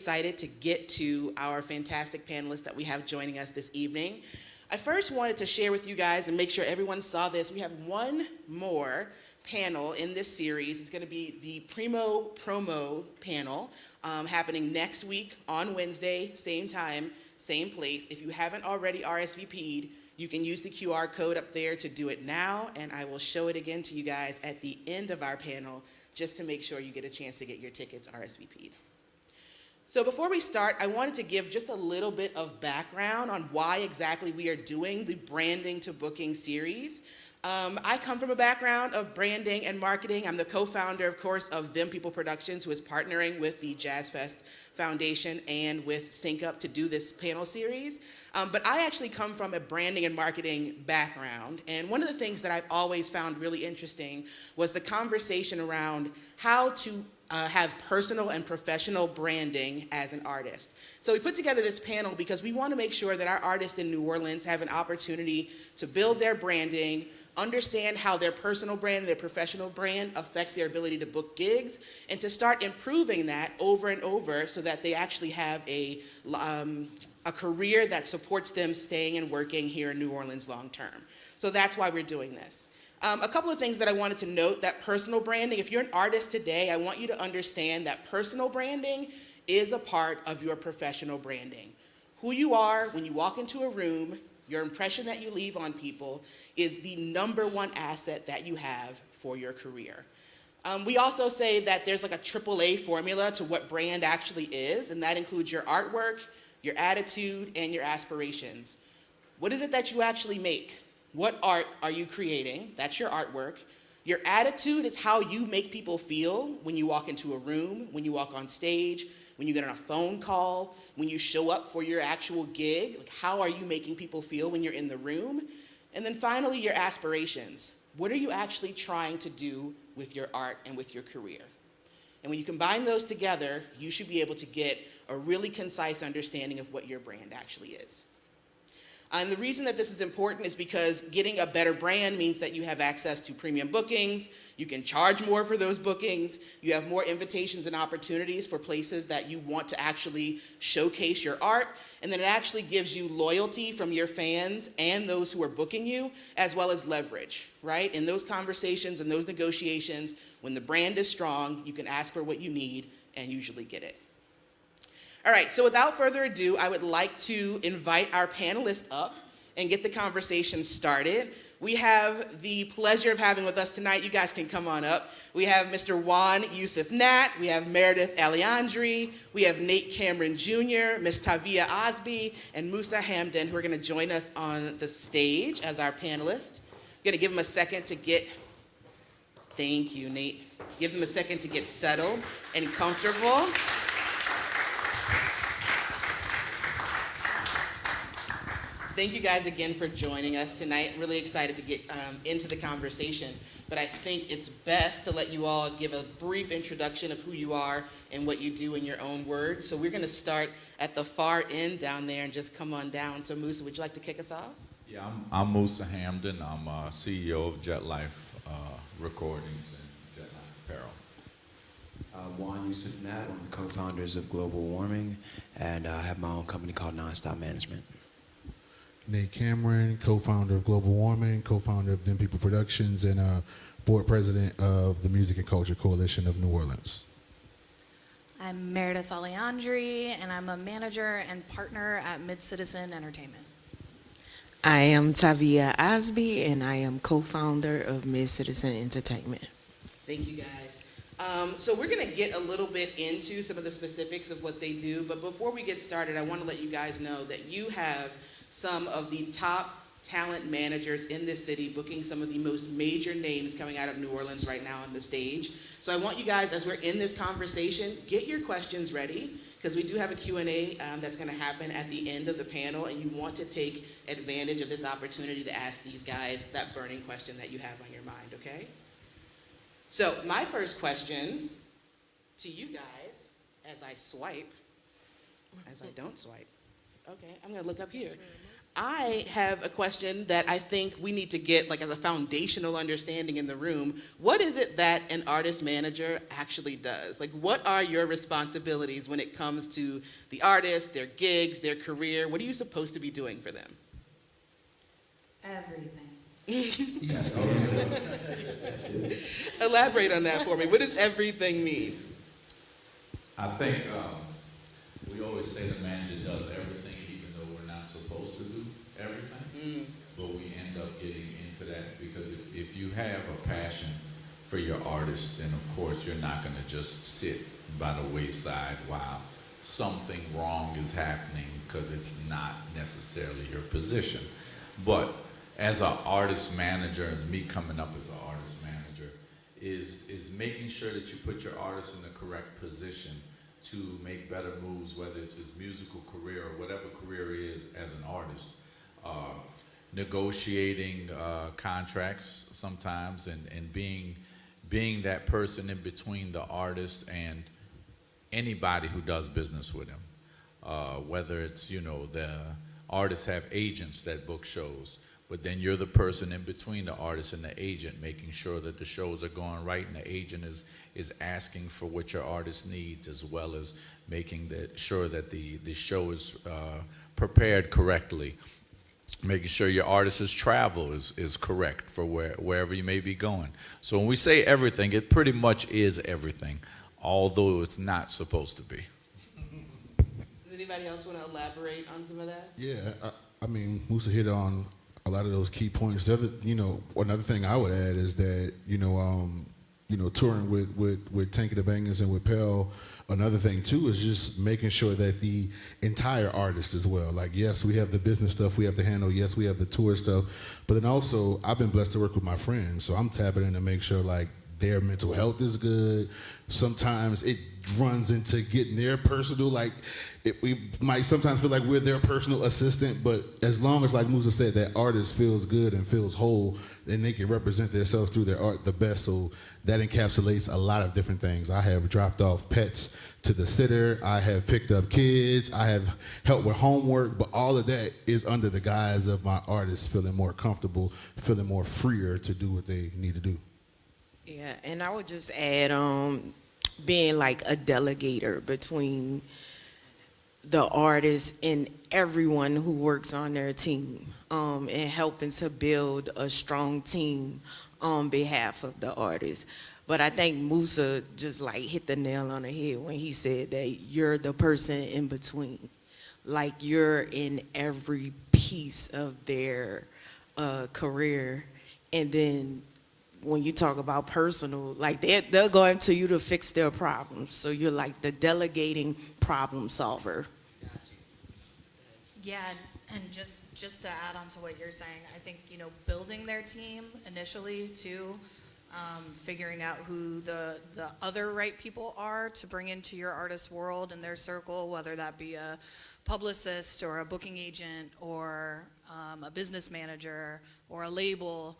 Excited to get to our fantastic panelists that we have joining us this evening. I first wanted to share with you guys and make sure everyone saw this. We have one more panel in this series. It's going to be the Primo Promo panel happening next week on Wednesday, same time, same place. If you haven't already RSVP'd, you can use the QR code up there to do it now, and I will show it again to you guys at the end of our panel just to make sure you get a chance to get your tickets RSVP'd. So before we start, I wanted to give just a little bit of background on why exactly we are doing the Branding to Booking series. I come from a background of branding and marketing. I'm the co-founder, of course, of Them People Productions, who is partnering with the Jazz Fest Foundation and with Sync Up to do this panel series. But I actually come from a branding and marketing background. And one of the things that I've always found really interesting was the conversation around how to have personal and professional branding as an artist. So we put together this panel because we want to make sure that our artists in New Orleans have an opportunity to build their branding, understand how their personal brand and their professional brand affect their ability to book gigs, and to start improving that over and over so that they actually have a career that supports them staying and working here in New Orleans long term. So that's why we're doing this. A couple of things that I wanted to note, that personal branding, if you're an artist today, I want you to understand that personal branding is a part of your professional branding. Who you are when you walk into a room, your impression that you leave on people is the #1 asset that you have for your career. We also say that there's like a AAA formula to what brand actually is, and that includes your artwork, your attitude, and your aspirations. What is it that you actually make? What art are you creating? That's your artwork. Your attitude is how you make people feel when you walk into a room, when you walk on stage, when you get on a phone call, when you show up for your actual gig. Like, how are you making people feel when you're in the room? And then finally, your aspirations. What are you actually trying to do with your art and with your career? And when you combine those together, you should be able to get a really concise understanding of what your brand actually is. And the reason that this is important is because getting a better brand means that you have access to premium bookings, you can charge more for those bookings, you have more invitations and opportunities for places that you want to actually showcase your art, and then it actually gives you loyalty from your fans and those who are booking you, as well as leverage, right? In those conversations and those negotiations, when the brand is strong, you can ask for what you need and usually get it. All right, so without further ado, I would like to invite our panelists up and get the conversation started. We have the pleasure of having with us tonight, you guys can come on up. We have Mr. Juan Knatt, we have Meredith Alejandri, we have Nate Cameron Jr., Ms. Tavia Osbey, and Mousa Hamdan, who are gonna join us on the stage as our panelists. I'm gonna give them a second to get, thank you, Nate. Give them a second to get settled and comfortable. Thank you guys again for joining us tonight. Really excited to get into the conversation, but I think it's best to let you all give a brief introduction of who you are and what you do in your own words. So we're gonna start at the far end down there and just come on down. So Mousa, would you like to kick us off? Yeah, I'm Mousa Hamdan. I'm CEO of Jetlife Recordings and Jetlife Apparel. Juan Knatt, one of the co-founders of Global Warming, and I have my own company called Nonstop Management. Nate Cameron, co-founder of Global Warming, co-founder of Them People Productions, and board president of the Music and Culture Coalition of New Orleans. I'm Meredith Alejandri, and I'm a manager and partner at Mid-Citizen Entertainment. I am Tavia Osbey, and I am co-founder of Mid-Citizen Entertainment. Thank you, guys. So we're gonna get a little bit into some of the specifics of what they do, but before we get started, I wanna let you guys know that you have some of the top talent managers in this city booking some of the most major names coming out of New Orleans right now on the stage. So I want you guys, as we're in this conversation, get your questions ready, because we do have a Q&A that's gonna happen at the end of the panel, and you want to take advantage of this opportunity to ask these guys that burning question that you have on your mind, okay? So my first question to you guys, as I don't swipe, okay, I'm gonna look up here. I have a question that I think we need to get like as a foundational understanding in the room. What is it that an artist manager actually does? Like, what are your responsibilities when it comes to the artist, their gigs, their career? What are you supposed to be doing for them? Everything. Yes, the answer. That's it. Elaborate on that for me. What does everything mean? I think we always say the manager does everything, even though we're not supposed to do everything. But we end up getting into that because if you have a passion for your artist, then of course you're not going to just sit by the wayside while something wrong is happening because it's not necessarily your position. But as an artist manager, and me coming up as an artist manager, is making sure that you put your artist in the correct position to make better moves, whether it's his musical career or whatever career he is as an artist. Negotiating contracts sometimes and being that person in between the artist and anybody who does business with him. Whether it's, the artists have agents that book shows, but then you're the person in between the artist and the agent, making sure that the shows are going right and the agent is asking for what your artist needs, as well as making sure that the show is prepared correctly, making sure your artist's travel is correct for wherever you may be going. So when we say everything, it pretty much is everything, although it's not supposed to be. Does anybody else want to elaborate on some of that? Yeah, I mean, Mousa hit on a lot of those key points. The other, another thing I would add is that, touring with Tank of the Bangas and with Pell, another thing too is just making sure that the entire artist as well. Like, yes, we have the business stuff we have to handle. Yes, we have the tour stuff. But then also, I've been blessed to work with my friends. So I'm tapping in to make sure, like, their mental health is good. Sometimes it runs into getting their personal, like, if we might sometimes feel like we're their personal assistant, but as long as, like Mousa said, that artist feels good and feels whole, then they can represent themselves through their art the best. So that encapsulates a lot of different things. I have dropped off pets to the sitter. I have picked up kids. I have helped with homework, but all of that is under the guise of my artists feeling more comfortable, feeling more freer to do what they need to do. Yeah, and I would just add being like a delegator between the artist and everyone who works on their team, and helping to build a strong team on behalf of the artist. But I think Mousa just like hit the nail on the head when he said that you're the person in between. Like, you're in every piece of their career, and then when you talk about personal, like they're going to you to fix their problems. So you're like the delegating problem solver. Yeah, and just to add on to what you're saying, I think, building their team initially too, figuring out who the other right people are to bring into your artist world and their circle, whether that be a publicist or a booking agent or a business manager or a label.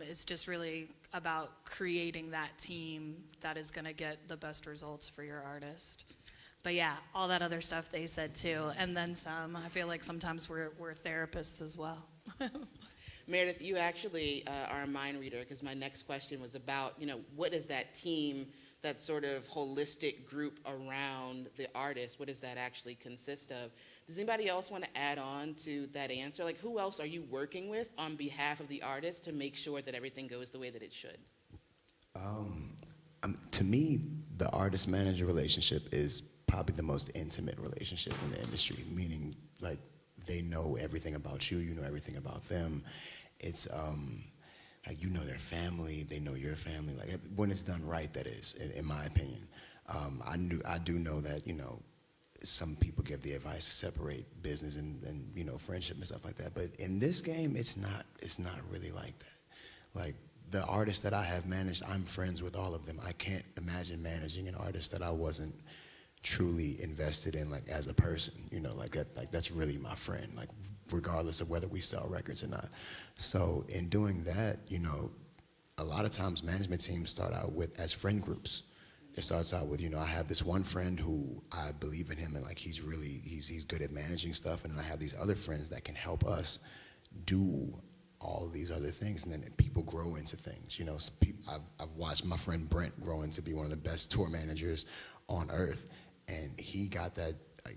It's just really about creating that team that is going to get the best results for your artist. But yeah, all that other stuff they said too, and then some. I feel like sometimes we're therapists as well. Meredith, you actually are a mind reader, because my next question was about, what is that team, that sort of holistic group around the artist, what does that actually consist of? Does anybody else want to add on to that answer? Like, who else are you working with on behalf of the artist to make sure that everything goes the way that it should? To me, the artist-manager relationship is probably the most intimate relationship in the industry, meaning, like, they know everything about you, you know everything about them. It's, like, you know their family, they know your family. Like, when it's done right, that is, in my opinion. I do know that, some people give the advice to separate business and friendship and stuff like that. But in this game, it's not really like that. Like, the artists that I have managed, I'm friends with all of them. I can't imagine managing an artist that I wasn't truly invested in, like, as a person. That's really my friend, like, regardless of whether we sell records or not. So in doing that, a lot of times management teams start out as friend groups. It starts out with, I have this one friend who I believe in him and like he's good at managing stuff, and then I have these other friends that can help us do all of these other things, and then people grow into things. I've watched my friend Brent grow into be one of the best tour managers on earth, and he got that.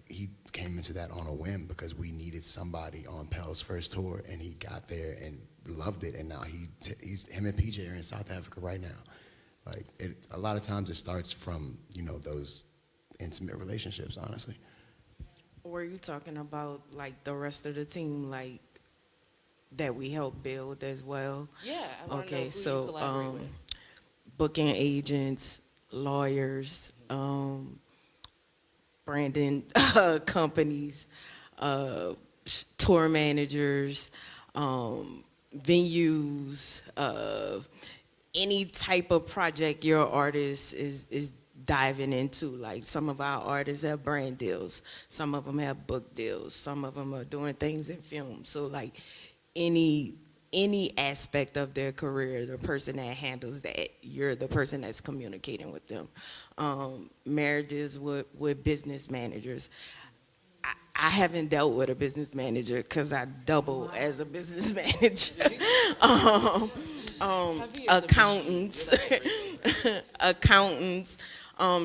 He came into that on a whim because we needed somebody on Pell's first tour, and he got there and loved it, and now he's him and PJ are in South Africa right now. Like a lot of times it starts from those intimate relationships, honestly. Were you talking about like the rest of the team, like that we help build as well? Yeah, I want to know Okay, who so you collaborate with. booking agents, lawyers, branding companies, tour managers, venues, any type of project your artist is diving into. Like some of our artists have brand deals, some of them have book deals, some of them are doing things in film. So like any aspect of their career, the person that handles that, you're the person that's communicating with them. Marriages with business managers. I haven't dealt with a business manager because I double as a business manager. Accountants, accountants.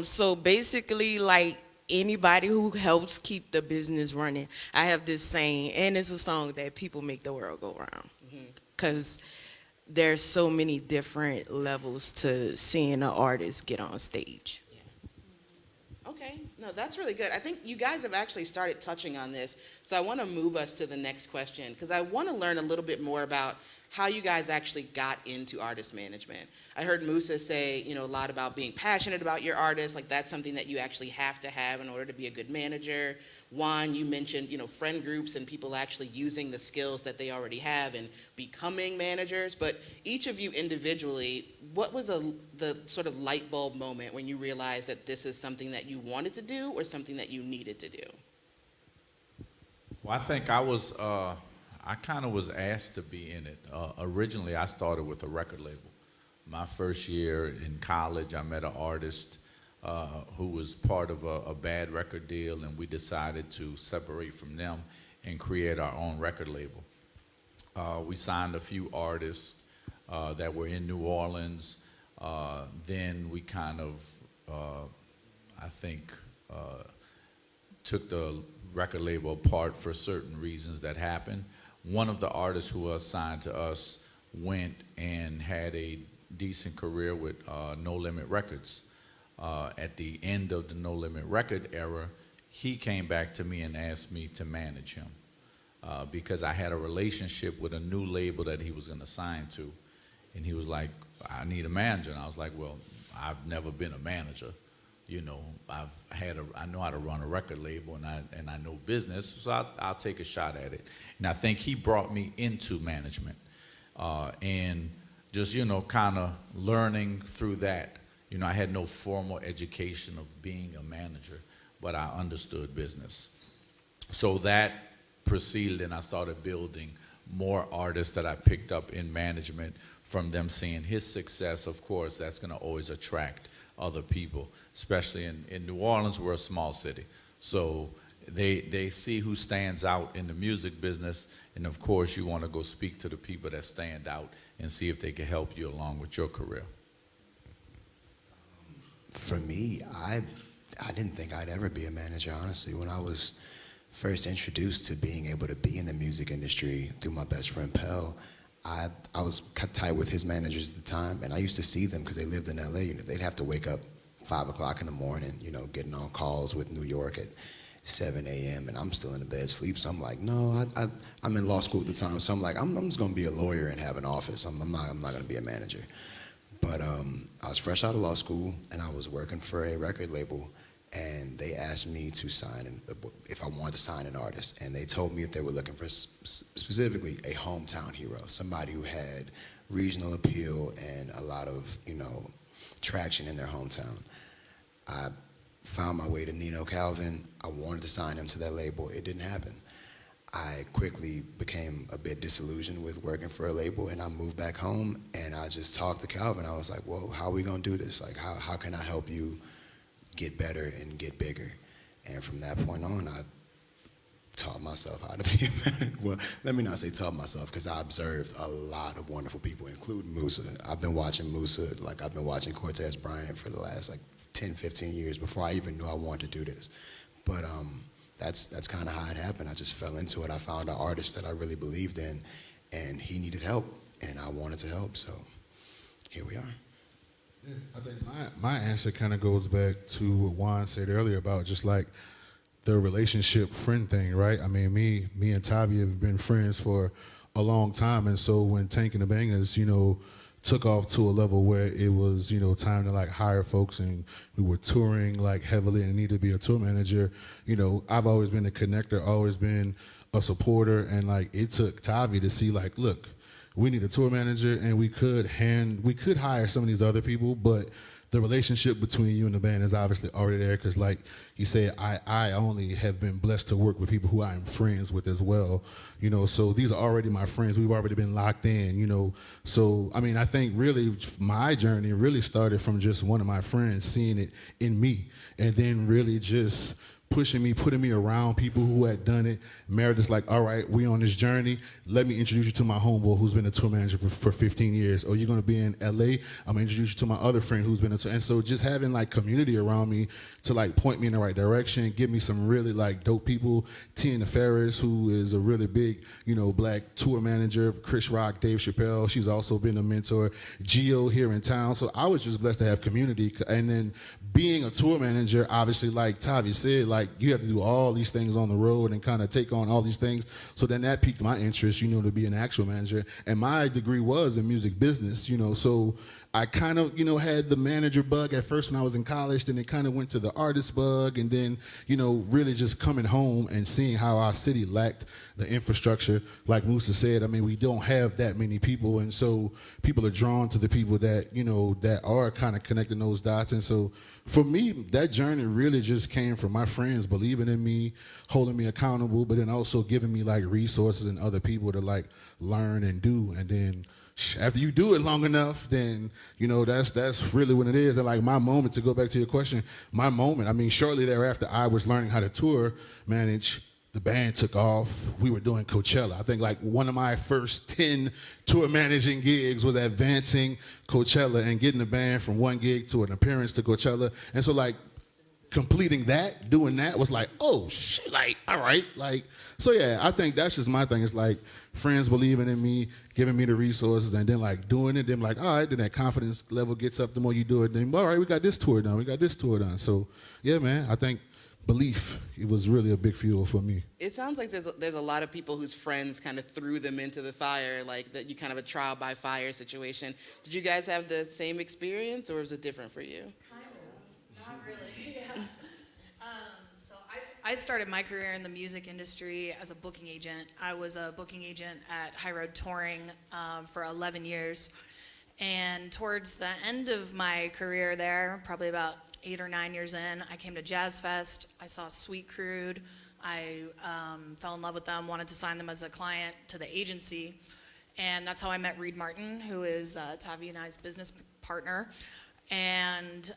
So basically, like anybody who helps keep the business running. I have this saying, and it's a song that people make the world go round, because there's so many different levels to seeing an artist get on stage. Okay, no, that's really good. I think you guys have actually started touching on this, so I want to move us to the next question, because I want to learn a little bit more about how you guys actually got into artist management. I heard Mousa say, a lot about being passionate about your artists, like that's something that you actually have to have in order to be a good manager. Juan, you mentioned, friend groups and people actually using the skills that they already have and becoming managers. But each of you individually, what was the sort of light bulb moment when you realized that this is something that you wanted to do or something that you needed to do? Well, I think I kind of was asked to be in it. Originally, I started with a record label. My first year in college, I met an artist who was part of a bad record deal, and we decided to separate from them and create our own record label. We signed a few artists that were in New Orleans. Then we kind of, I think, took the record label apart for certain reasons that happened. One of the artists who was signed to us went and had a decent career with No Limit Records. At the end of the No Limit Record era, he came back to me and asked me to manage him because I had a relationship with a new label that he was going to sign to. And he was like, I need a manager. And I was like, well, I've never been a manager. I know how to run a record label, and I know business, so I'll take a shot at it. And I think he brought me into management, and just kind of learning through that. I had no formal education of being a manager, but I understood business. So that proceeded, and I started building more artists that I picked up in management from them seeing his success. Of course, that's going to always attract other people, especially in New Orleans. We're a small city. So they see who stands out in the music business, and of course you want to go speak to the people that stand out and see if they can help you along with your career. For me, I didn't think I'd ever be a manager, honestly. When I was first introduced to being able to be in the music industry through my best friend Pell, I was tight with his managers at the time, and I used to see them because they lived in LA. They'd have to wake up 5 o'clock in the morning, getting on calls with New York at 7 a.m. and I'm still in the bed asleep. So I'm like, no, I'm in law school at the time. So I'm like, I'm just gonna be a lawyer and have an office. I'm not gonna be a manager. But I was fresh out of law school and I was working for a record label, and they asked me to sign, if I wanted to sign an artist. And they told me that they were looking for specifically a hometown hero, somebody who had regional appeal and a lot of, traction in their hometown. I found my way to Nino Calvin. I wanted to sign him to that label. It didn't happen. I quickly became a bit disillusioned with working for a label, and I moved back home, and I just talked to Calvin. I was like, well, how are we gonna do this? Like, how can I help you get better and get bigger? And from that point on, I taught myself how to be a manager. Well, let me not say taught myself, because I observed a lot of wonderful people, including Mousa. I've been watching Mousa, like I've been watching Cortez Bryant for the last like 10, 15 years before I even knew I wanted to do this. But that's kind of how it happened. I just fell into it. I found an artist that I really believed in, and he needed help, and I wanted to help, so here we are. Yeah, I think my answer kind of goes back to what Juan said earlier about just like the relationship friend thing, right? I mean, me and Tavia have been friends for a long time, and so when Tank and the Bangers, took off to a level where it was, time to like hire folks, and we were touring like heavily and needed to be a tour manager. I've always been a connector, always been a supporter, and like it took Tavia to see like, look, we need a tour manager, and we could hire some of these other people, but the relationship between you and the band is obviously already there, because like you said, I only have been blessed to work with people who I am friends with as well, so these are already my friends. We've already been locked in, so I mean, I think really my journey really started from just one of my friends seeing it in me, and then really just pushing me, putting me around people who had done it. Meredith's like, all right, we on this journey. Let me introduce you to my homeboy who's been a tour manager for 15 years. Oh, you're gonna be in LA? I'm gonna introduce you to my other friend who's been a tour. And so just having like community around me to like point me in the right direction, give me some really like dope people. Tina Ferris, who is a really big, black tour manager. Chris Rock, Dave Chappelle, she's also been a mentor. Gio here in town. So I was just blessed to have community. And then being a tour manager, obviously, like Tavia said, like you have to do all these things on the road and kind of take on all these things. So then that piqued my interest, to be an actual manager. And my degree was in music business, so I kind of, had the manager bug at first when I was in college, then it kind of went to the artist bug, and then, really just coming home and seeing how our city lacked the infrastructure. Like Mousa said, I mean, we don't have that many people, and so people are drawn to the people that, that are kind of connecting those dots. And so for me, that journey really just came from my friends believing in me, holding me accountable, but then also giving me like resources and other people to like learn and do. And then after you do it long enough, then, that's really what it is. And like my moment, to go back to your question, my moment, I mean, shortly thereafter, I was learning how to tour manage. The band took off. We were doing Coachella. I think like one of my first 10 tour managing gigs was advancing Coachella and getting the band from one gig to an appearance to Coachella. And so like completing that, doing that was like, oh shit, like, all right. Like, so yeah, I think that's just my thing. It's like friends believing in me, giving me the resources, and then like doing it, then like, all right, then that confidence level gets up the more you do it. Then, all right, we got this tour done. So yeah, man, I think belief, it was really a big fuel for me. It sounds like there's a lot of people whose friends kind of threw them into the fire, like that you kind of a trial by fire situation. Did you guys have the same experience, or was it different for you? Kind of, not really. Yeah. So I started my career in the music industry as a booking agent. I was a booking agent at High Road Touring for 11 years. And towards the end of my career there, probably about 8 or 9 years in, I came to Jazz Fest. I saw Sweet Crude. I fell in love with them, wanted to sign them as a client to the agency. And that's how I met Reed Martin, who is Tavia and I's business partner. And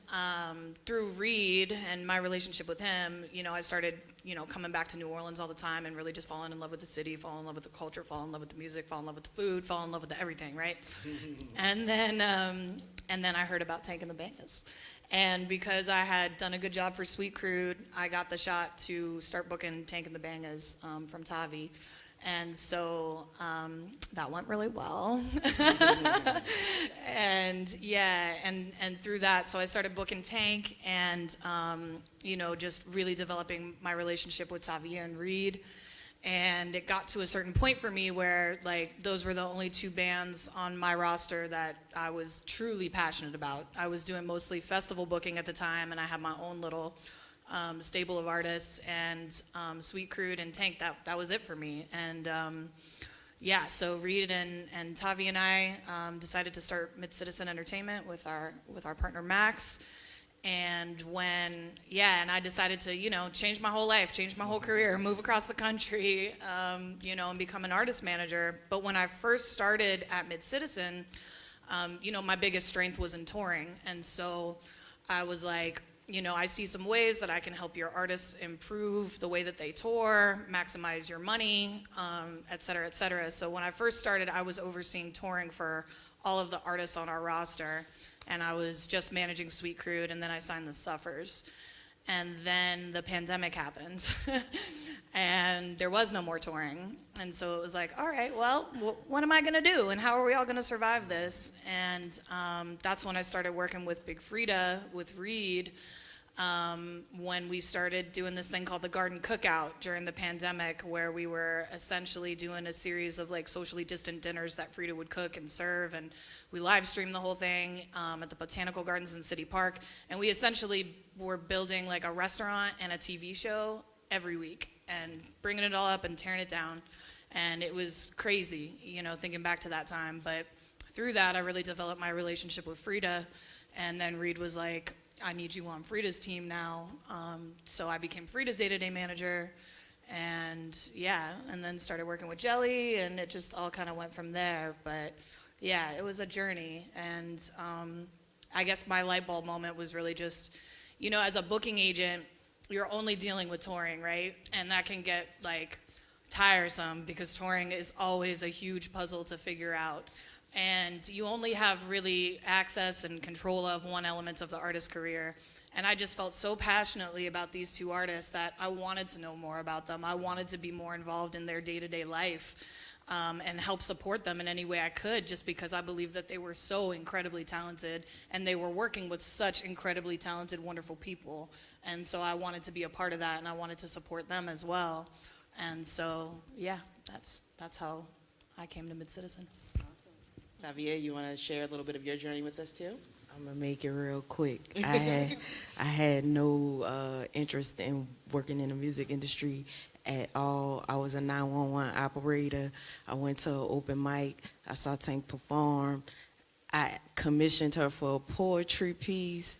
through Reed and my relationship with him, I started, coming back to New Orleans all the time and really just falling in love with the city, falling in love with the culture, falling in love with the music, falling in love with the food, falling in love with the everything, right? And then I heard about Tank and the Bangas. And because I had done a good job for Sweet Crude, I got the shot to start booking Tank and the Bangas from Tavi. And so that went really well. And yeah, and through that, so I started booking Tank and, just really developing my relationship with Tavia and Reed. And it got to a certain point for me where like those were the only 2 bands on my roster that I was truly passionate about. I was doing mostly festival booking at the time, and I had my own little stable of artists, and Sweet Crude and Tank, that was it for me. And yeah, so Reed and Tavia and I decided to start Mid-Citizen Entertainment with our partner Max. And and I decided to, change my whole life, change my whole career, move across the country, and become an artist manager. But when I first started at Mid-Citizen, my biggest strength was in touring. And so I was like, I see some ways that I can help your artists improve the way that they tour, maximize your money, et cetera, et cetera. So when I first started, I was overseeing touring for all of the artists on our roster. And I was just managing Sweet Crude, and then I signed the Suffers. And then the pandemic happened, and there was no more touring. And so it was like, all right, well, what am I gonna do? And how are we all gonna survive this? And that's when I started working with Big Frida, with Reed, when we started doing this thing called the Garden Cookout during the pandemic, where we were essentially doing a series of like socially distant dinners that Frida would cook and serve, and we live streamed the whole thing at the Botanical Gardens in City Park, and we essentially were building like a restaurant and a TV show every week and bringing it all up and tearing it down, and it was crazy, thinking back to that time. But through that, I really developed my relationship with Frida, and then Reed was like, I need you on Frida's team now. So I became Frida's day-to-day manager, and and then started working with Jelly, and it just all kind of went from there. But yeah, it was a journey, and I guess my light bulb moment was really just, as a booking agent, you're only dealing with touring, right? And that can get like tiresome because touring is always a huge puzzle to figure out. And you only have really access and control of one element of the artist's career. And I just felt so passionately about these two artists that I wanted to know more about them. I wanted to be more involved in their day-to-day life and help support them in any way I could, just because I believe that they were so incredibly talented and they were working with such incredibly talented, wonderful people. And so I wanted to be a part of that, and I wanted to support them as well. And so, that's how I came to Mid-Citizen. Tavia, you want to share a little bit of your journey with us too? I'm gonna make it real quick. I had no interest in working in the music industry at all. I was a 911 operator. I went to an open mic. I saw Tank perform. I commissioned her for a poetry piece.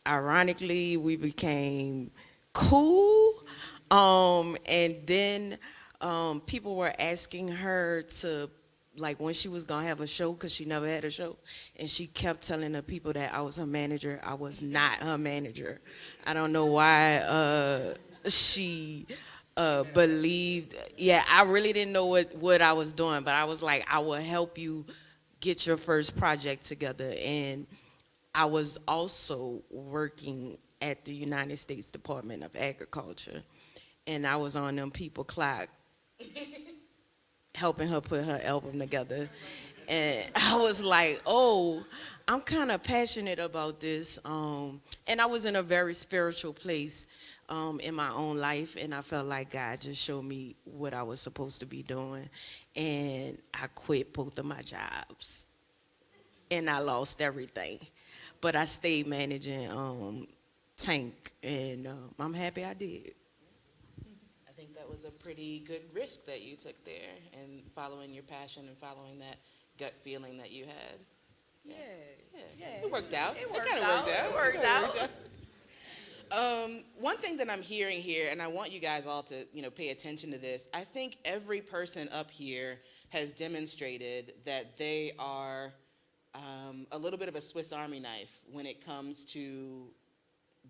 Ironically, we became cool. And then people were asking her to, like, when she was gonna have a show, because she never had a show, and she kept telling the people that I was her manager. I was not her manager. I don't know why she believed. Yeah, I really didn't know what I was doing, but I was like, I will help you get your first project together. And I was also working at the United States Department of Agriculture, and I was on them people clock helping her put her album together. And I was like, oh, I'm kind of passionate about this. And I was in a very spiritual place in my own life, and I felt like God just showed me what I was supposed to be doing. And I quit both of my jobs, and I lost everything. But I stayed managing Tank, and I'm happy I did. I think that was a pretty good risk that you took there, and following your passion and following that gut feeling that you had. Yeah. It worked out. It worked out. One thing that I'm hearing here, and I want you guys all to, pay attention to this. I think every person up here has demonstrated that they are a little bit of a Swiss Army knife when it comes to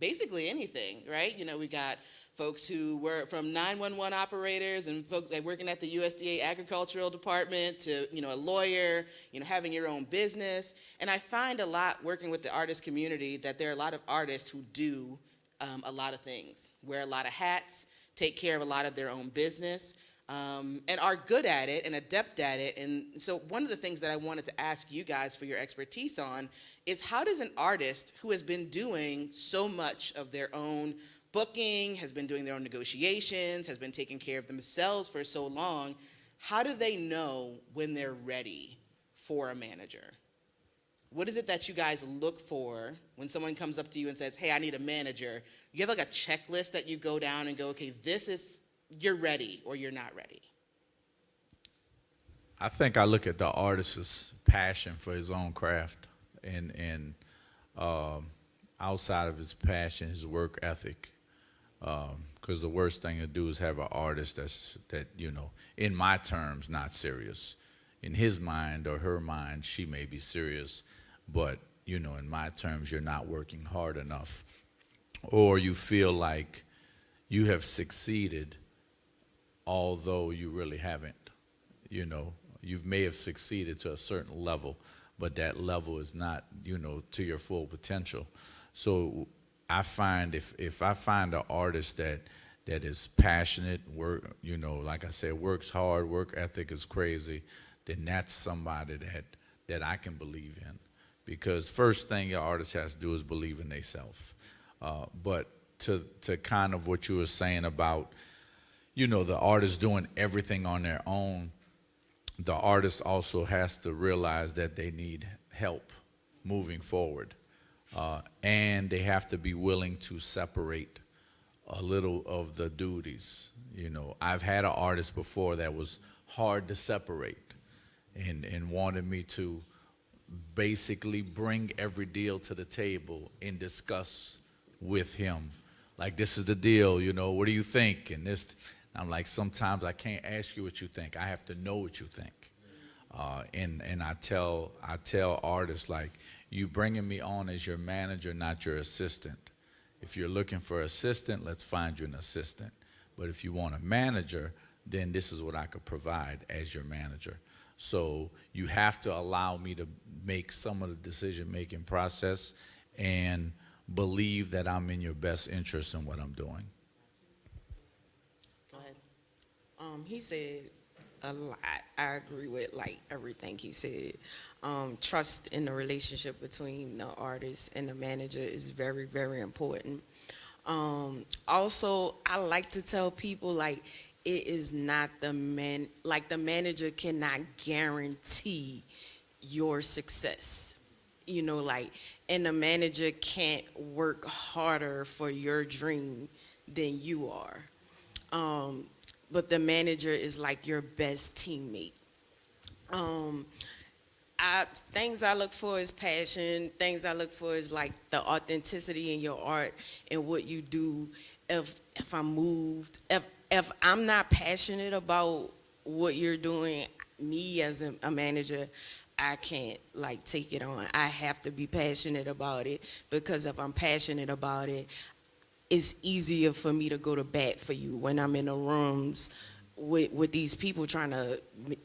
basically anything, right? We got folks who were from 911 operators and folks like working at the USDA Agricultural Department to, a lawyer, having your own business. And I find a lot working with the artist community that there are a lot of artists who do a lot of things, wear a lot of hats, take care of a lot of their own business, and are good at it and adept at it. And so one of the things that I wanted to ask you guys for your expertise on is, how does an artist who has been doing so much of their own booking, has been doing their own negotiations, has been taking care of themselves for so long, how do they know when they're ready for a manager? What is it that you guys look for when someone comes up to you and says, hey, I need a manager? You have like a checklist that you go down and go, okay, you're ready or you're not ready? I think I look at the artist's passion for his own craft and outside of his passion, his work ethic. Because the worst thing to do is have an artist that, you know, in my terms, not serious. In his mind or her mind, she may be serious, but, you know, in my terms, you're not working hard enough. Or you feel like you have succeeded, although you really haven't. You know, you may have succeeded to a certain level, but that level is not, you know, to your full potential. So I find if I find an artist that is passionate, work, you know, like I said, works hard, work ethic is crazy, then that's somebody that I can believe in. Because first thing your artist has to do is believe in themselves. But to kind of what you were saying about, you know, the artist doing everything on their own, the artist also has to realize that they need help moving forward. And they have to be willing to separate a little of the duties. You know, I've had an artist before that was hard to separate and wanted me to basically bring every deal to the table and discuss with him. Like, this is the deal, you know, what do you think? And this, I'm like, sometimes I can't ask you what you think. I have to know what you think. And I tell artists, like, you bringing me on as your manager, not your assistant. If you're looking for an assistant, let's find you an assistant. But if you want a manager, then this is what I could provide as your manager. So you have to allow me to make some of the decision-making process and believe that I'm in your best interest in what I'm doing. Go ahead. He said a lot. I agree with like everything he said. Trust in the relationship between the artist and the manager is very, very important. Also, I like to tell people, like, it is not the manager cannot guarantee your success. You know, like, and the manager can't work harder for your dream than you are. But the manager is like your best teammate. Things I look for is passion. Things I look for is like the authenticity in your art and what you do. If I'm moved, if I'm not passionate about what you're doing, me as a manager, I can't like take it on. I have to be passionate about it, because if I'm passionate about it, it's easier for me to go to bat for you when I'm in the rooms with these people trying to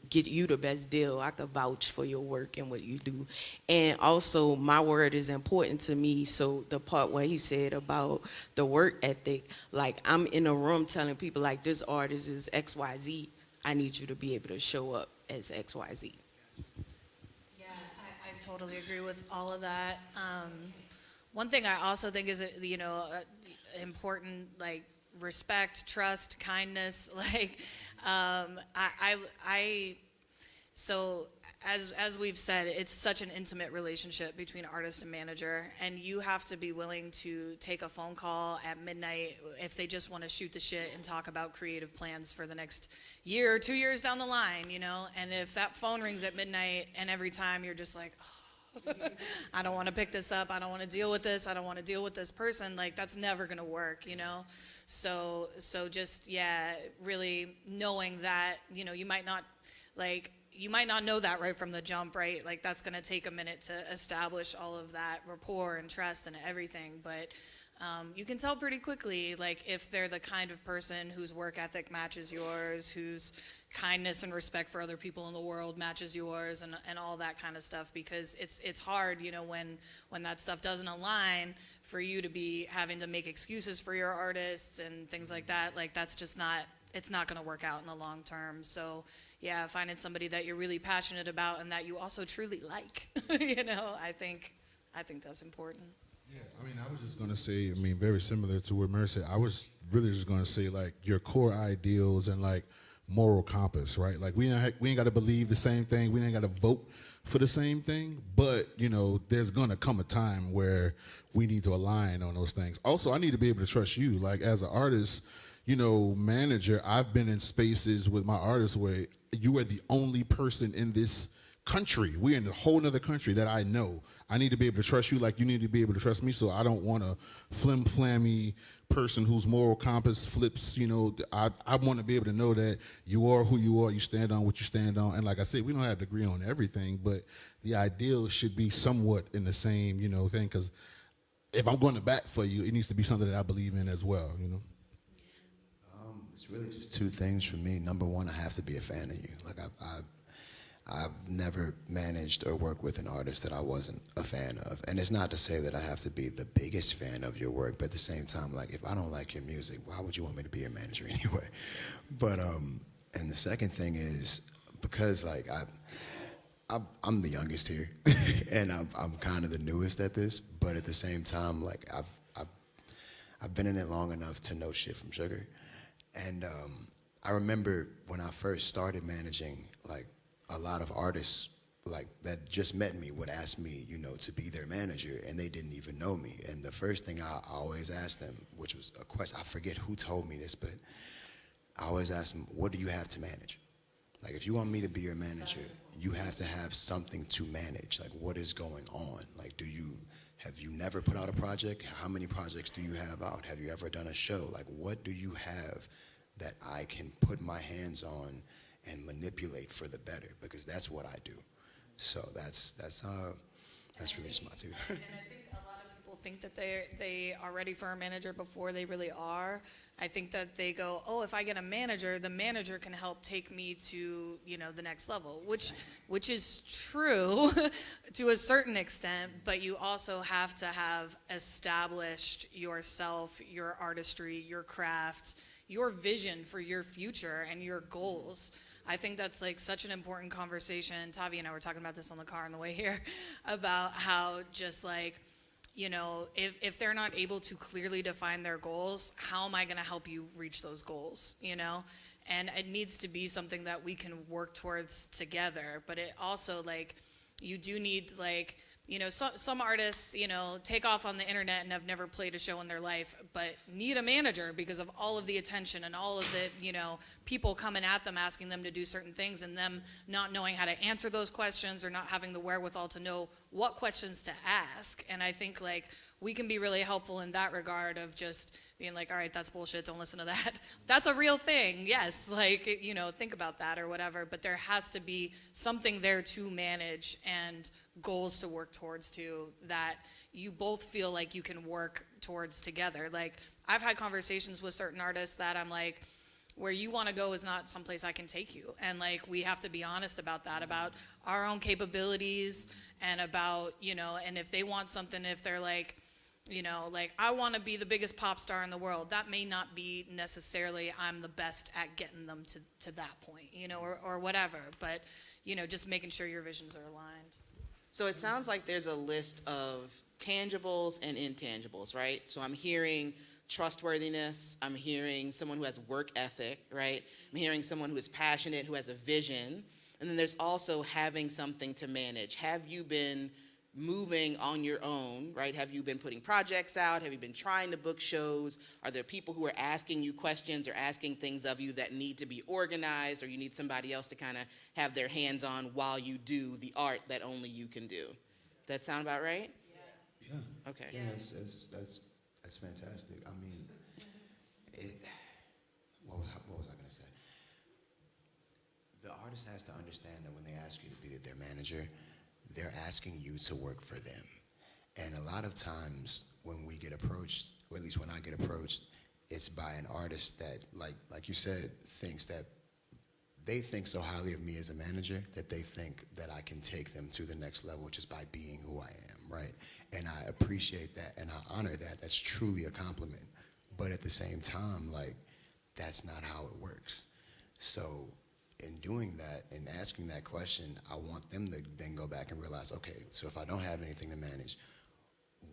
get you the best deal. I could vouch for your work and what you do. And also, my word is important to me. So the part where he said about the work ethic, like, I'm in a room telling people, like, this artist is XYZ. I need you to be able to show up as XYZ. Yeah, I totally agree with all of that. One thing I also think is, you know, important, like, respect, trust, kindness. Like, so as we've said, it's such an intimate relationship between artist and manager, and you have to be willing to take a phone call at midnight if they just want to shoot the shit and talk about creative plans for the next year or 2 years down the line, you know? And if that phone rings at midnight and every time you're just like, oh, I don't want to pick this up, I don't want to deal with this, I don't want to deal with this person, like, that's never going to work, you know? So just, yeah, really knowing that, you know, you might not know that right from the jump, right? Like, that's going to take a minute to establish all of that rapport and trust and everything, but you can tell pretty quickly, like, if they're the kind of person whose work ethic matches yours, whose kindness and respect for other people in the world matches yours, and all that kind of stuff, because it's hard, you know, when that stuff doesn't align, for you to be having to make excuses for your artists and things like that. Like, that's just not, it's not going to work out in the long term. So yeah, finding somebody that you're really passionate about and that you also truly like, you know, I think that's important. Yeah, I mean, I was just going to say, I mean, very similar to what Mary said. I was really just going to say, like, your core ideals and, like, moral compass, right? Like, we ain't got to believe the same thing. We ain't got to vote for the same thing. But, you know, there's going to come a time where we need to align on those things. Also, I need to be able to trust you. Like, as an artist, you know, manager, I've been in spaces with my artists where you are the only person in this country. We're in a whole nother country that I know. I need to be able to trust you like you need to be able to trust me, so I don't want a flim-flammy person whose moral compass flips, I want to be able to know that you are who you are, you stand on what you stand on. And like I said, we don't have to agree on everything, but the ideal should be somewhat in the same, thing, because if I'm going to bat for you, it needs to be something that I believe in as well, It's really just two things for me. Number one, I have to be a fan of you. Like I've never managed or worked with an artist that I wasn't a fan of. And it's not to say that I have to be the biggest fan of your work, but at the same time, like if I don't like your music, why would you want me to be your manager anyway? But and the second thing is because like I'm the youngest here, and I'm kind of the newest at this. But at the same time, like I've been in it long enough to know shit from Sugar. And I remember when I first started managing, like a lot of artists like that just met me would ask me, to be their manager, and they didn't even know me. And the first thing I always asked them, which was a question, I forget who told me this, but I always ask them, what do you have to manage? Like if you want me to be your manager, you have to have something to manage. Like what is going on? Like have you never put out a project? How many projects do you have out? Have you ever done a show? Like what do you have that I can put my hands on and manipulate for the better? Because that's what I do. So that's really just my two. And I think a lot of people think that they are ready for a manager before they really are. I think that they go, oh, if I get a manager, the manager can help take me to, the next level, which is true to a certain extent, but you also have to have established yourself, your artistry, your craft, your vision for your future and your goals. I think that's like such an important conversation. Tavia and I were talking about this on the car on the way here about how just like, if they're not able to clearly define their goals, how am I going to help you reach those goals, And it needs to be something that we can work towards together. But it also like, you do need like, some artists, take off on the internet and have never played a show in their life, but need a manager because of all of the attention and all of the, people coming at them asking them to do certain things and them not knowing how to answer those questions or not having the wherewithal to know what questions to ask. And I think like we can be really helpful in that regard of just being like, all right, that's bullshit, don't listen to that. That's a real thing, yes, like, think about that or whatever, but there has to be something there to manage and goals to work towards too that you both feel like you can work towards together. Like I've had conversations with certain artists that I'm like, where you want to go is not someplace I can take you, and like we have to be honest about that, about our own capabilities and about and if they want something, if they're like like I want to be the biggest pop star in the world, that may not be necessarily I'm the best at getting them to that point, or whatever, but just making sure your visions are aligned. So it sounds like there's a list of tangibles and intangibles, right? So I'm hearing trustworthiness. I'm hearing someone who has work ethic, right? I'm hearing someone who is passionate, who has a vision. And then there's also having something to manage. Have you been moving on your own, right? Have you been putting projects out? Have you been trying to book shows? Are there people who are asking you questions or asking things of you that need to be organized, or you need somebody else to kind of have their hands on while you do the art that only you can do? Does that sound about right? Yeah. Okay. Yeah, that's fantastic. I mean, what was I going to say? The artist has to understand that when they ask you to be their manager, they're asking you to work for them. And a lot of times when we get approached, or at least when I get approached, it's by an artist that, like you said, thinks that they think so highly of me as a manager that they think that I can take them to the next level just by being who I am, right? And I appreciate that and I honor that. That's truly a compliment. But at the same time, like, that's not how it works. So in doing that and asking that question, I want them to then go back and realize, okay, so if I don't have anything to manage,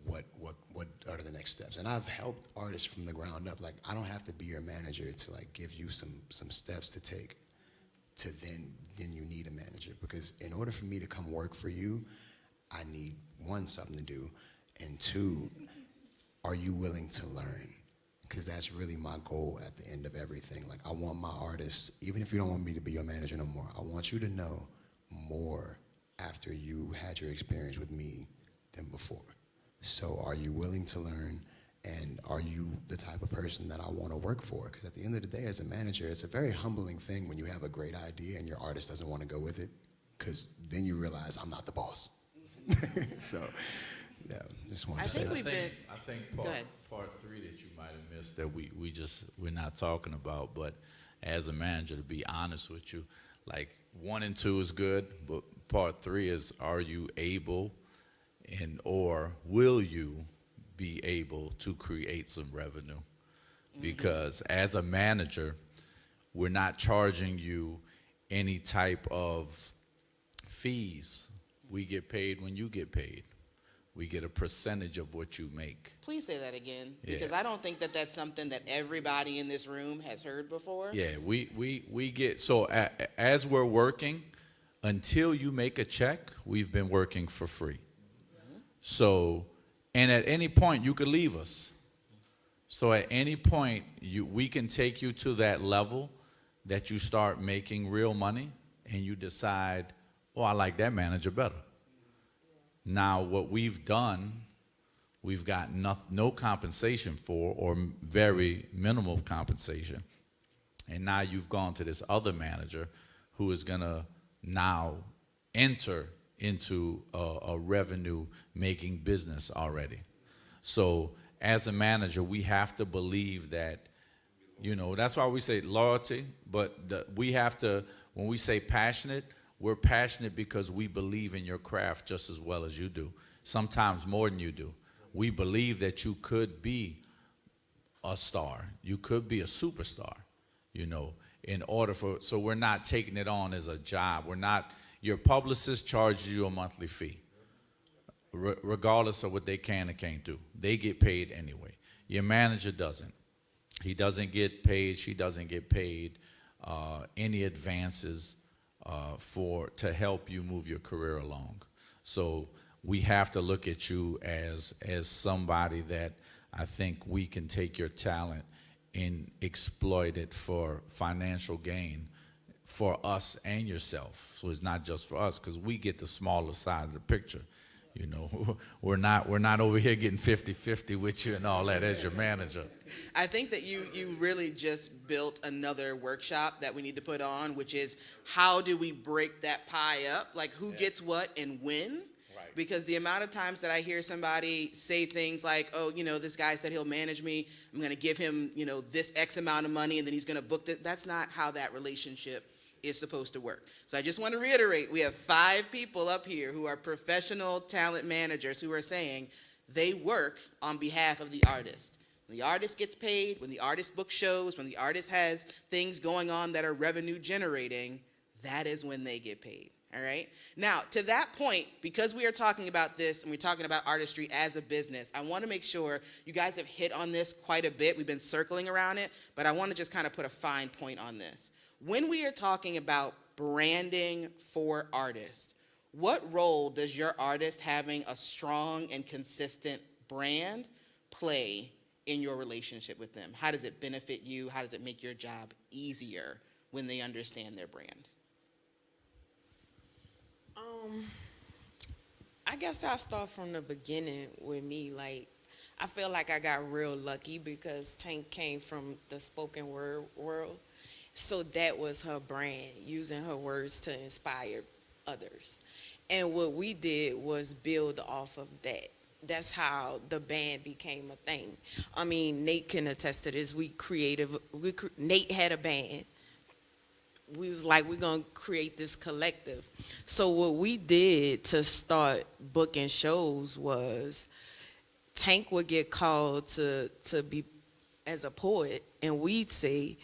what are the next steps? And I've helped artists from the ground up. Like, I don't have to be your manager to like give you some steps to take to then you need a manager. Because in order for me to come work for you, I need, one, something to do, and two, are you willing to learn? Because that's really my goal at the end of everything. Like, I want my artists, even if you don't want me to be your manager no more, I want you to know more after you had your experience with me than before. So are you willing to learn, and are you the type of person that I want to work for? Because at the end of the day, as a manager, it's a very humbling thing when you have a great idea and your artist doesn't want to go with it, because then you realize I'm not the boss. So, yeah, just wanted I to say think that. I think Go ahead. part three that you might have missed that we're not talking about, but as a manager, to be honest with you, like 1 and 2 is good, but part 3 is, are you able or will you be able to create some revenue? Because as a manager, we're not charging you any type of fees. We get paid when you get paid. We get a percentage of what you make. Please say that again, Yeah. because I don't think that that's something that everybody in this room has heard before. Yeah, we get, so as we're working, until you make a check, we've been working for free. So, and at any point, you could leave us. So at any point, we can take you to that level that you start making real money, and you decide, oh, I like that manager better. Now, what we've done, we've got no compensation for, or very minimal compensation. And now you've gone to this other manager who is going to now enter into a revenue-making business already. So as a manager, we have to believe that, that's why we say loyalty, but we have to, when we say passionate, we're passionate because we believe in your craft just as well as you do, sometimes more than you do. We believe that you could be a star. You could be a superstar, in order for, so we're not taking it on as a job. Your publicist charges you a monthly fee, regardless of what they can and can't do. They get paid anyway. Your manager doesn't. He doesn't get paid, she doesn't get paid any advances to help you move your career along. So we have to look at you as somebody that I think we can take your talent and exploit it for financial gain for us and yourself. So it's not just for us, because we get the smaller side of the picture. We're not over here getting 50-50 with you and all that as your manager. I think that you really just built another workshop that we need to put on, which is how do we break that pie up? Like who gets what and when? Right. Because the amount of times that I hear somebody say things like, oh, this guy said he'll manage me. I'm going to give him, this X amount of money and then he's going to book it. That's not how that relationship is supposed to work. So I just want to reiterate, we have 5 people up here who are professional talent managers who are saying they work on behalf of the artist. When the artist gets paid, when the artist books shows, when the artist has things going on that are revenue generating, that is when they get paid. All right. Now, to that point, because we are talking about this and we're talking about artistry as a business, I want to make sure you guys have hit on this quite a bit. We've been circling around it, but I want to just kind of put a fine point on this. When we are talking about branding for artists, what role does your artist having a strong and consistent brand play in your relationship with them? How does it benefit you? How does it make your job easier when they understand their brand? I guess I'll start from the beginning with me. Like, I feel like I got real lucky because Tank came from the spoken word world. So that was her brand, using her words to inspire others. And what we did was build off of that. That's how the band became a thing. I mean, Nate can attest to this. Nate had a band. We was like, we're going to create this collective. So what we did to start booking shows was Tank would get called to be as a poet, and we'd say,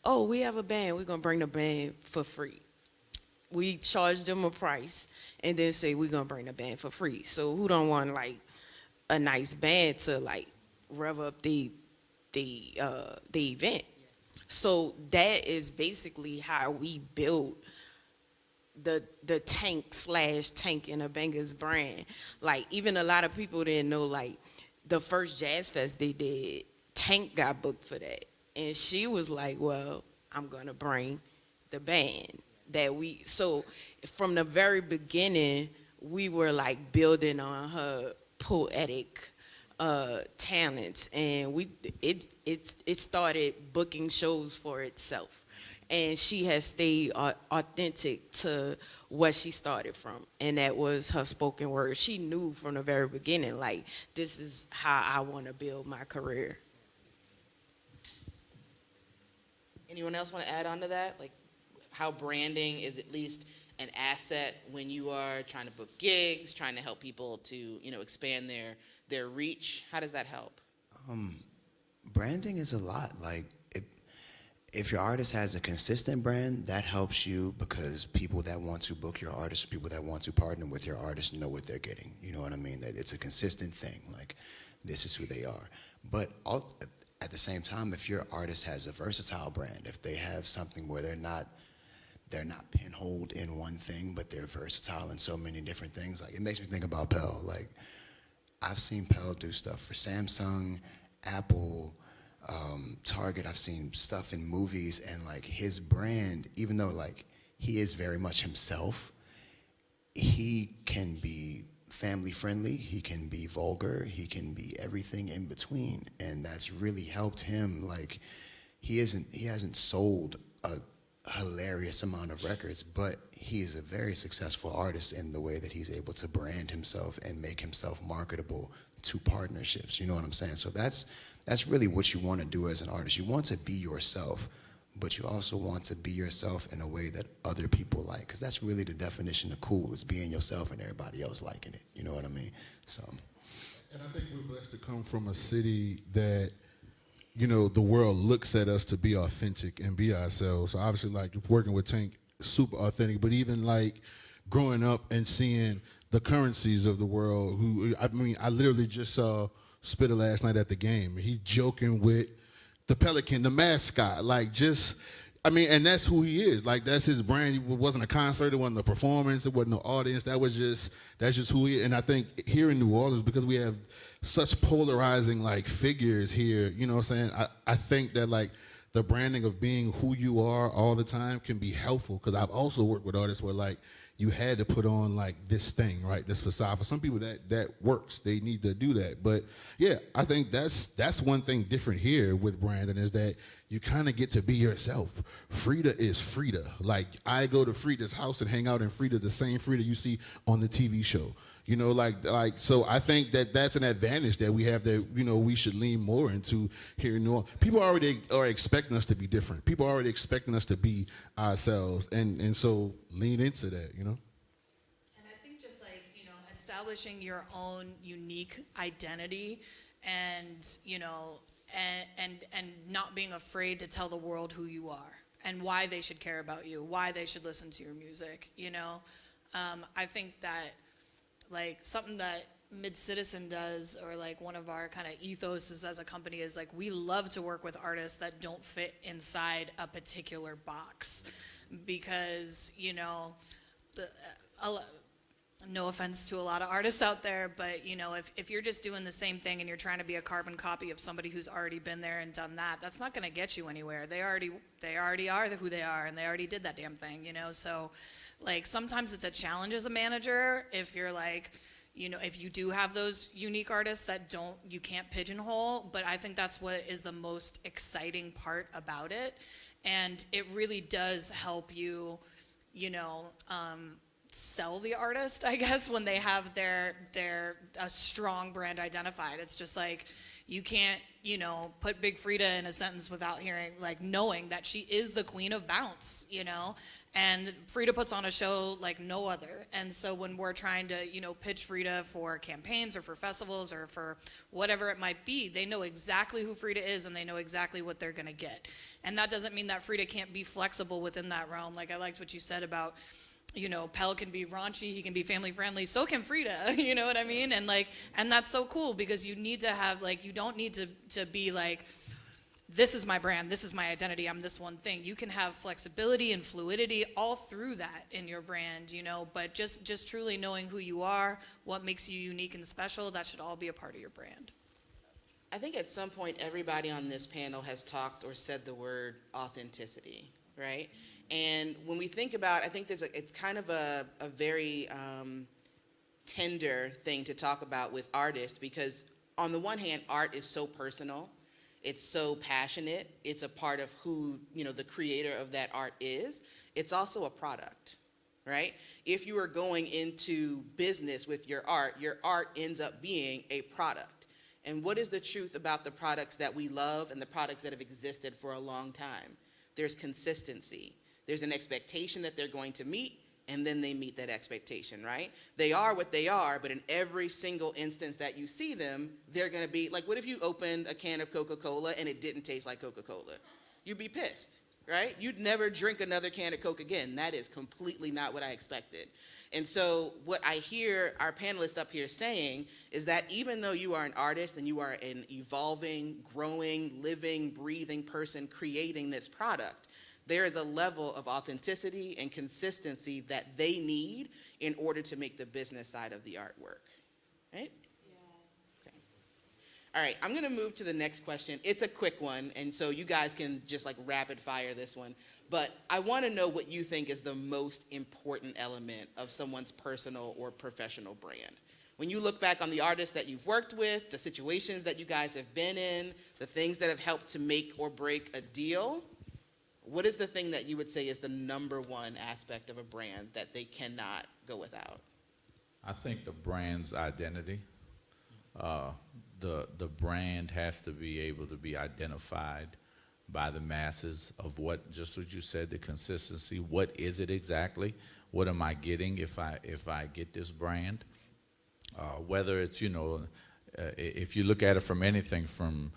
oh, we have a band. We're going to bring the band for free. We charge them a price and then say we're going to bring the band for free. So who don't want, like, a nice band to, like, rev up the event? So that is basically how we built the Tank and the Bangas brand. Like, even a lot of people didn't know, like, the first Jazz Fest they did, Tank got booked for that. And she was like, well, I'm going to bring the band. that so from the very beginning, we were like building on her poetic talents, and it started booking shows for itself. And she has stayed authentic to what she started from, and that was her spoken word. She knew from the very beginning, like, this is how I want to build my career. Anyone else want to add on to that? Like how branding is at least an asset when you are trying to book gigs, trying to help people to, expand their reach. How does that help? Branding is a lot. Like, if your artist has a consistent brand, that helps you because people that want to book your artist or people that want to partner with your artist know what they're getting. You know what I mean? That it's a consistent thing. Like, this is who they are. But at the same time, if your artist has a versatile brand, if they have something where they're not pinholed in one thing, but they're versatile in so many different things, like, it makes me think about Pell. Like, I've seen Pell do stuff for Samsung, Apple, Target. I've seen stuff in movies, and like his brand, even though like he is very much himself, he can be family friendly, he can be vulgar, he can be everything in between, and that's really helped him. Like, he hasn't sold a hilarious amount of records, but he's a very successful artist in the way that he's able to brand himself and make himself marketable to partnerships. You know what I'm saying? So that's really what you want to do as an artist. You want to be yourself, but you also want to be yourself in a way that other people like, because that's really the definition of cool, is being yourself and everybody else liking it. You know what I mean? So. And I think we're blessed to come from a city that, the world looks at us to be authentic and be ourselves. So obviously, like, working with Tank, super authentic, but even like growing up and seeing the currencies of the world, I literally just saw Spitter last night at the game. He joking with the Pelican, the mascot, and that's who he is. Like, that's his brand. It wasn't a concert, it wasn't a performance, it wasn't no audience. That's just who he is. And I think here in New Orleans, because we have such polarizing like figures here, you know what I'm saying? I think that like the branding of being who you are all the time can be helpful, because I've also worked with artists where like you had to put on like this thing, right? This facade. For some people that works. They need to do that. But yeah, I think that's one thing different here with Brandon, is that you kind of get to be yourself. Frida is Frida. Like, I go to Frida's house and hang out in Frida, the same Frida you see on the TV show. So I think that's an advantage that we have that, we should lean more into here in New Orleans. People already are expecting us to be different. People are already expecting us to be ourselves. And so lean into that, And I think just like, establishing your own unique identity and, and not being afraid to tell the world who you are and why they should care about you, why they should listen to your music, I think that, like, something that Mid-Citizen does, or like one of our kind of ethoses as a company, is like, we love to work with artists that don't fit inside a particular box, because no offense to a lot of artists out there, but if you're just doing the same thing and you're trying to be a carbon copy of somebody who's already been there and done that, that's not going to get you anywhere. They already are who they are, and they already did that damn thing, so like, sometimes it's a challenge as a manager if you're like, if you do have those unique artists that you can't pigeonhole. But I think that's what is the most exciting part about it. And it really does help you, sell the artist, I guess, when they have a strong brand identified. It's just like, you can't, put Big Frida in a sentence without knowing that she is the queen of bounce, and Frida puts on a show like no other. And so when we're trying to, pitch Frida for campaigns or for festivals or for whatever it might be, they know exactly who Frida is and they know exactly what they're going to get. And that doesn't mean that Frida can't be flexible within that realm. Like, I liked what you said about, Pell can be raunchy, he can be family friendly, so can Frida, you know what I mean? And that's so cool, because you need to have, like, you don't need to be like, this is my brand, this is my identity, I'm this one thing. You can have flexibility and fluidity all through that in your brand, but just truly knowing who you are, what makes you unique and special, that should all be a part of your brand. I think at some point everybody on this panel has talked or said the word authenticity. right? And when we think about, I think it's kind of a very tender thing to talk about with artists, because on the one hand, art is so personal, it's so passionate, it's a part of who, the creator of that art is. It's also a product, right? If you are going into business with your art ends up being a product. And what is the truth about the products that we love and the products that have existed for a long time? There's consistency. There's an expectation that they're going to meet, and then they meet that expectation, right? They are what they are, but in every single instance that you see them, they're gonna be, like, what if you opened a can of Coca-Cola and it didn't taste like Coca-Cola? You'd be pissed, right? You'd never drink another can of Coke again. That is completely not what I expected. And so what I hear our panelists up here saying is that even though you are an artist and you are an evolving, growing, living, breathing person creating this product, there is a level of authenticity and consistency that they need in order to make the business side of the art work, right? Yeah. Okay. All right, I'm gonna move to the next question. It's a quick one, and so you guys can just like rapid fire this one. But I wanna know what you think is the most important element of someone's personal or professional brand. When you look back on the artists that you've worked with, the situations that you guys have been in, the things that have helped to make or break a deal, what is the thing that you would say is the number one aspect of a brand that they cannot go without? I think the brand's identity. The brand has to be able to be identified by the masses of what, just what you said, the consistency. What is it exactly? What am I getting if I get this brand? Whether it's, if you look at it from anything from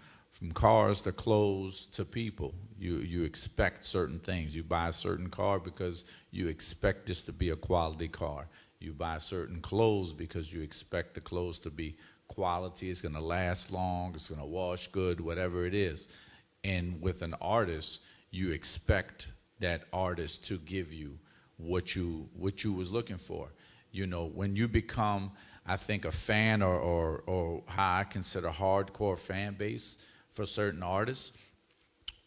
cars to clothes to people, you expect certain things. You buy a certain car because you expect this to be a quality car. You buy certain clothes because you expect the clothes to be quality. It's going to last long. It's going to wash good, whatever it is. And with an artist, you expect that artist to give you what you was looking for. When you become, I think, a fan or how I consider hardcore fan base for certain artists,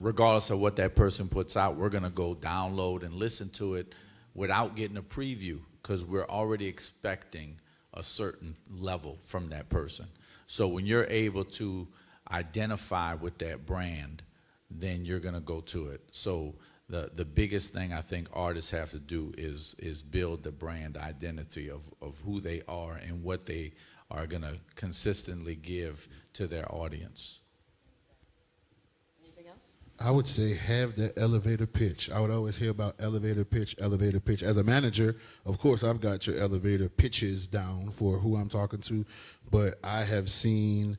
regardless of what that person puts out, we're going to go download and listen to it without getting a preview, because we're already expecting a certain level from that person. So when you're able to identify with that brand, then you're going to go to it. So the biggest thing I think artists have to do is build the brand identity of who they are and what they are going to consistently give to their audience. Anything else? I would say have the elevator pitch. I would always hear about elevator pitch, elevator pitch. As a manager, of course, I've got your elevator pitches down for who I'm talking to, but I have seen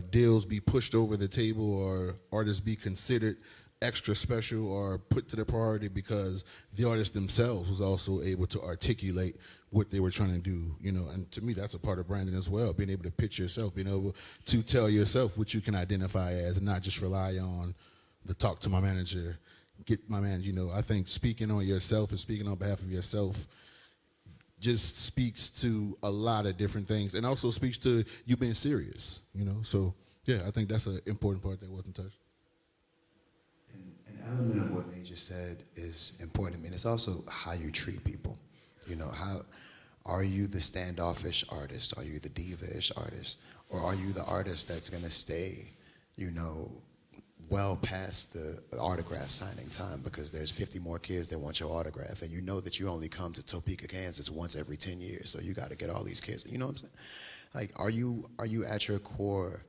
deals be pushed over the table or artists be considered extra special or put to the priority because the artist themselves was also able to articulate what they were trying to do, and to me that's a part of branding as well, being able to pitch yourself, being able to tell yourself what you can identify as and not just rely on the talk to my manager, get my manager. I think speaking on yourself and speaking on behalf of yourself just speaks to a lot of different things and also speaks to you being serious, So, yeah, I think that's an important part that wasn't touched. An element of what they just said is important to me, and it's also how you treat people. How are you the standoffish artist? Are you the diva-ish artist? Or are you the artist that's going to stay, well past the autograph signing time because there's 50 more kids that want your autograph, and you know that you only come to Topeka, Kansas once every 10 years, so you got to get all these kids. You know what I'm saying? Like, are you at your core,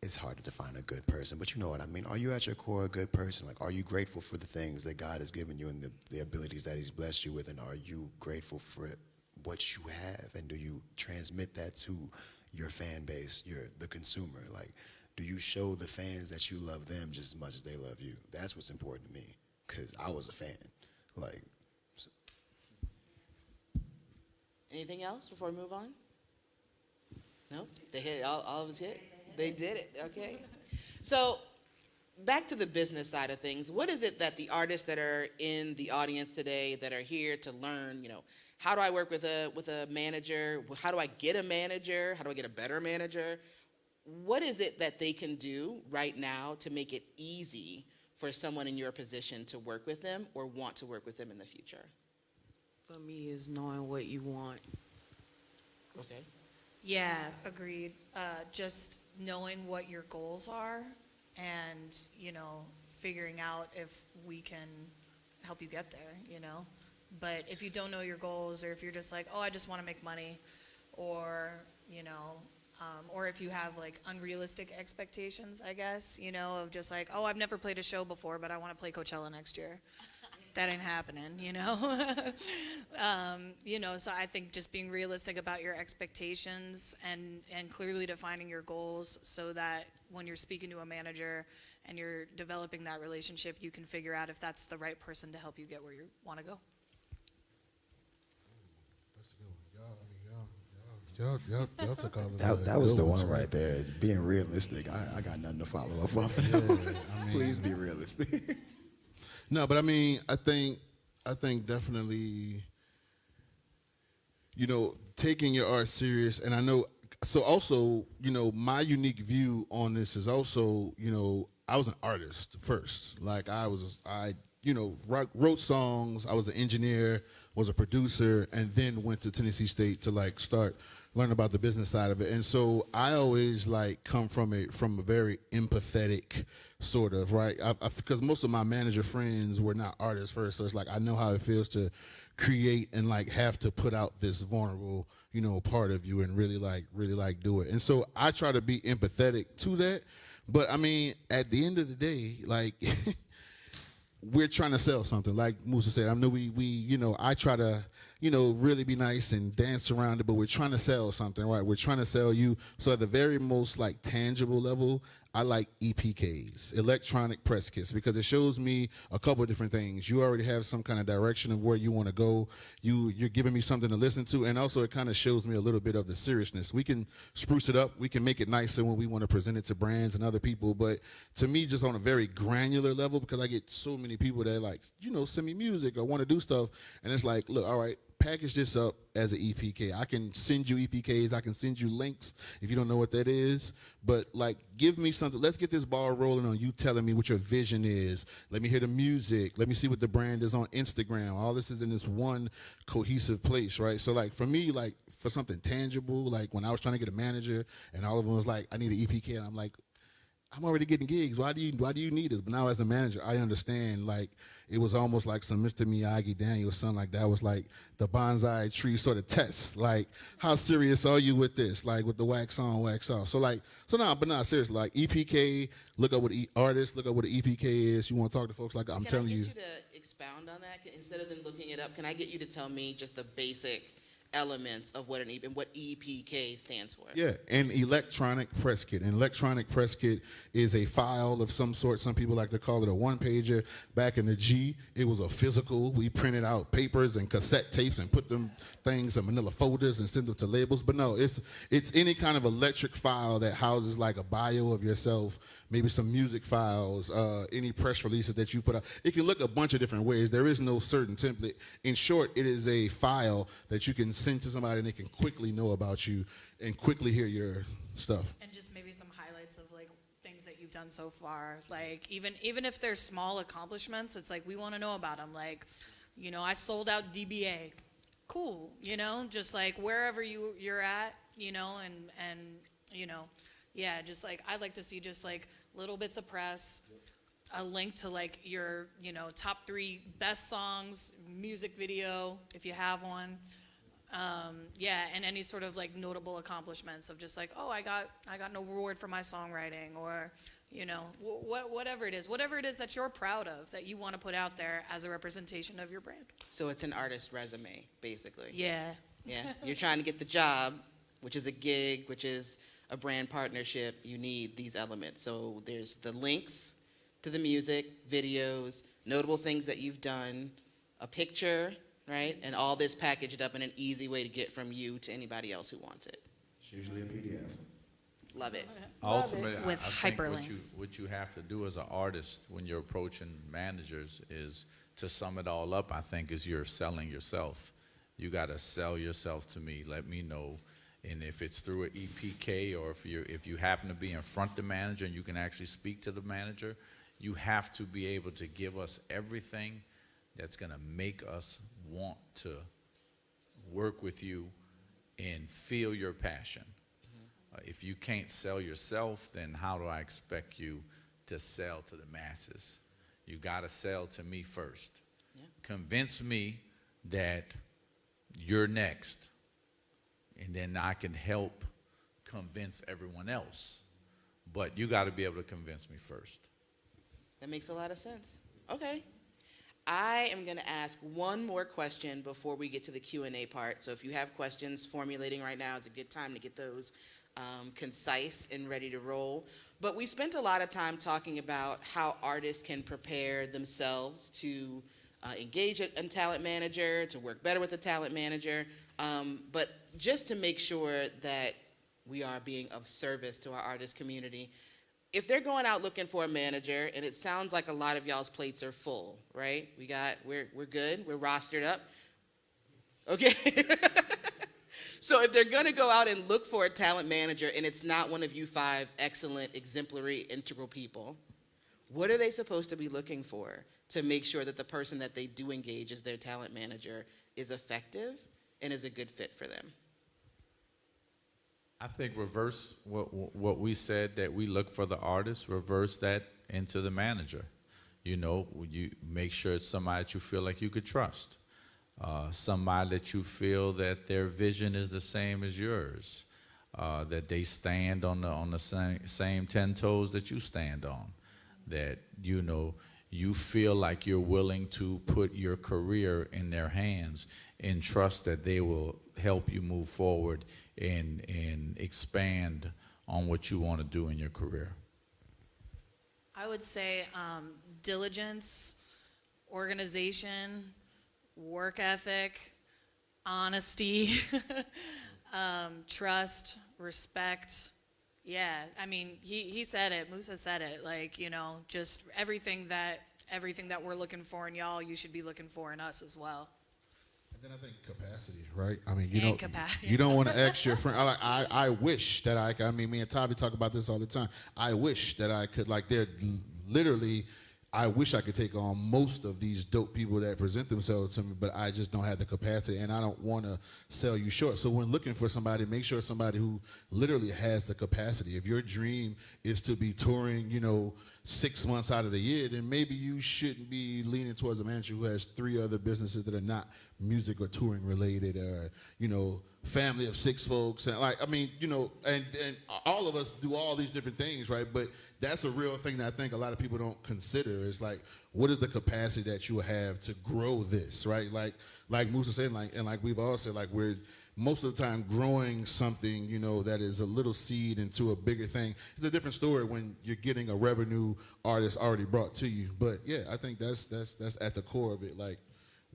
it's hard to define a good person, but you know what I mean. Are you at your core a good person? Like, are you grateful for the things that God has given you and the abilities that he's blessed you with, and are you grateful for what you have, and do you transmit that to your fan base, the consumer? Like, do you show the fans that you love them just as much as they love you? That's what's important to me, because I was a fan. Like, so. Anything else before we move on? No? They hit all of us hit? They did it, okay. So back to the business side of things, what is it that the artists that are in the audience today that are here to learn, how do I work with a manager? How do I get a manager? How do I get a better manager? What is it that they can do right now to make it easy for someone in your position to work with them or want to work with them in the future? For me, is knowing what you want. Okay. Yeah, agreed. Just knowing what your goals are and, figuring out if we can help you get there, But if you don't know your goals, or if you're just like, oh, I just want to make money, or, or if you have like unrealistic expectations, I guess, of just like, oh, I've never played a show before, but I want to play Coachella next year. That ain't happening, so I think just being realistic about your expectations and clearly defining your goals so that when you're speaking to a manager and you're developing that relationship, you can figure out if that's the right person to help you get where you want to go. That's a good one. Y'all took all of that. That was the one right there. Being realistic. I got nothing to follow up off of that. Please be realistic. No, but I think definitely, taking your art serious, and I know, so also, my unique view on this is also, I was an artist first. Like I wrote songs, I was an engineer, was a producer, and then went to Tennessee State to like start learn about the business side of it. And so I always like come from a very empathetic sort of, right? Because most of my manager friends were not artists first. So it's like, I know how it feels to create and like have to put out this vulnerable, part of you and really do it. And so I try to be empathetic to that. But at the end of the day, like, we're trying to sell something. Like Mousa said, I know I try to, really be nice and dance around it, but we're trying to sell something, right? We're trying to sell you. So at the very most like tangible level, I like EPKs, electronic press kits, because it shows me a couple of different things. You already have some kind of direction of where you want to go. You're giving me something to listen to, and also it kind of shows me a little bit of the seriousness. We can spruce it up. We can make it nicer when we want to present it to brands and other people. But to me, just on a very granular level, because I get so many people that like, send me music or want to do stuff, and it's like, look, all right, package this up as an EPK. I can send you EPKs. I can send you links if you don't know what that is. But like, give me something. Let's get this ball rolling on you telling me what your vision is. Let me hear the music. Let me see what the brand is on Instagram. All this is in this one cohesive place, right? So like for me, like for something tangible, like when I was trying to get a manager and all of them was like, I need an EPK, and I'm like, I'm already getting gigs. Why do you need this? But now as a manager, I understand, like, it was almost like some Mr. Miyagi, Daniel, something like that. Was like the bonsai tree sort of test. Like, how serious are you with this? Like with the wax on, wax off. But seriously, like EPK, look up what artists, look up what an EPK is. You want to talk to folks like I'm telling you. Can I get you to expound on that? Instead of them looking it up, can I get you to tell me just the basic elements of what what EPK stands for? Yeah, an electronic press kit. An electronic press kit is a file of some sort. Some people like to call it a one-pager. Back in the G, it was a physical. We printed out papers and cassette tapes and put them things in manila folders and send them to labels. But no, it's any kind of electric file that houses like a bio of yourself, maybe some music files, any press releases that you put out. It can look a bunch of different ways. There is no certain template. In short, it is a file that you can send to somebody and they can quickly know about you and quickly hear your stuff. And just maybe some highlights of like things that you've done so far. Like even if they're small accomplishments, it's like we want to know about them. Like, I sold out DBA. Cool, just like wherever you're at, and just like I'd like to see just like little bits of press, a link to like your, top 3 best songs, music video, if you have one. And any sort of like notable accomplishments of just like, oh, I got an award for my songwriting, or, whatever it is that you're proud of, that you want to put out there as a representation of your brand. So it's an artist resume, basically. Yeah. Yeah. You're trying to get the job, which is a gig, which is a brand partnership. You need these elements. So there's the links to the music, videos, notable things that you've done, a picture, right? And all this packaged up in an easy way to get from you to anybody else who wants it. It's usually a PDF. Love it. Ultimately, With I think hyperlinks. what you have to do as an artist when you're approaching managers is, to sum it all up, I think, is you're selling yourself. You got to sell yourself to me. Let me know. And if it's through an EPK, or if you happen to be in front of the manager and you can actually speak to the manager, you have to be able to give us everything that's going to make us want to work with you and feel your passion. If you can't sell yourself, then how do I expect you to sell to the masses? You got to sell to me first. Yeah. Convince me that you're next, and then I can help convince everyone else. But you got to be able to convince me first. That makes a lot of sense. Okay. I am going to ask one more question before we get to the Q&A part. So if you have questions formulating right now, it's a good time to get those concise and ready to roll. But we spent a lot of time talking about how artists can prepare themselves to engage a talent manager, to work better with a talent manager. But just to make sure that we are being of service to our artist community, if they're going out looking for a manager, and it sounds like a lot of y'all's plates are full, right? We're good, we're rostered up. Okay. So if they're gonna go out and look for a talent manager and it's not one of you 5 excellent, exemplary, integral people, what are they supposed to be looking for to make sure that the person that they do engage as their talent manager is effective and is a good fit for them? I think reverse what we said, that we look for the artist, reverse that into the manager. You know, you make sure it's somebody that you feel like you could trust. Somebody that you feel that their vision is the same as yours, that they stand on the same 10 toes that you stand on, that, you know, you feel like you're willing to put your career in their hands and trust that they will help you move forward and expand on what you want to do in your career. I would say diligence, organization, work ethic, honesty, trust, respect. Yeah, I mean, he said it, Mousa said it, like, you know, just everything that we're looking for in y'all, you should be looking for in us as well. And then I think capacity, right? I mean, And you don't want to ask your friend. I wish that I mean, me and Tavia talk about this all the time. I wish that I could, like, they're literally, I wish I could take on most of these dope people that present themselves to me, but I just don't have the capacity, and I don't want to sell you short. So when looking for somebody, make sure it's somebody who literally has the capacity. If your dream is to be touring, you know, 6 months out of the year, then maybe you shouldn't be leaning towards a manager who has 3 other businesses that are not music or touring related, or, you know, family of 6 folks, and, like, I mean, you know, and all of us do all these different things, right? But that's a real thing that I think a lot of people don't consider, is like, what is the capacity that you have to grow this, right? Like Mousa said, and like we've all said, like, we're most of the time growing something, you know, that is a little seed into a bigger thing. It's a different story when you're getting a revenue artist already brought to you. But yeah, I think that's at the core of it, like,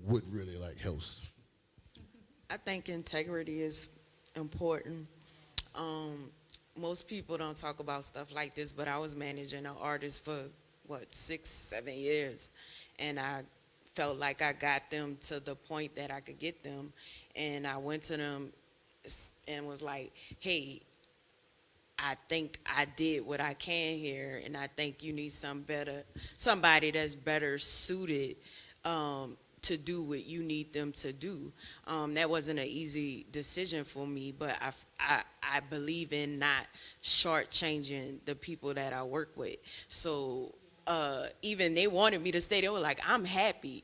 what really, like, helps. I think integrity is important. Most people don't talk about stuff like this, but I was managing an artist for, 6, 7 years, and I felt like I got them to the point that I could get them, and I went to them and was like, hey, I think I did what I can here, and I think you need somebody that's better suited to do what you need them to do. That wasn't an easy decision for me, but I believe in not shortchanging the people that I work with. So even they wanted me to stay. They were like, I'm happy.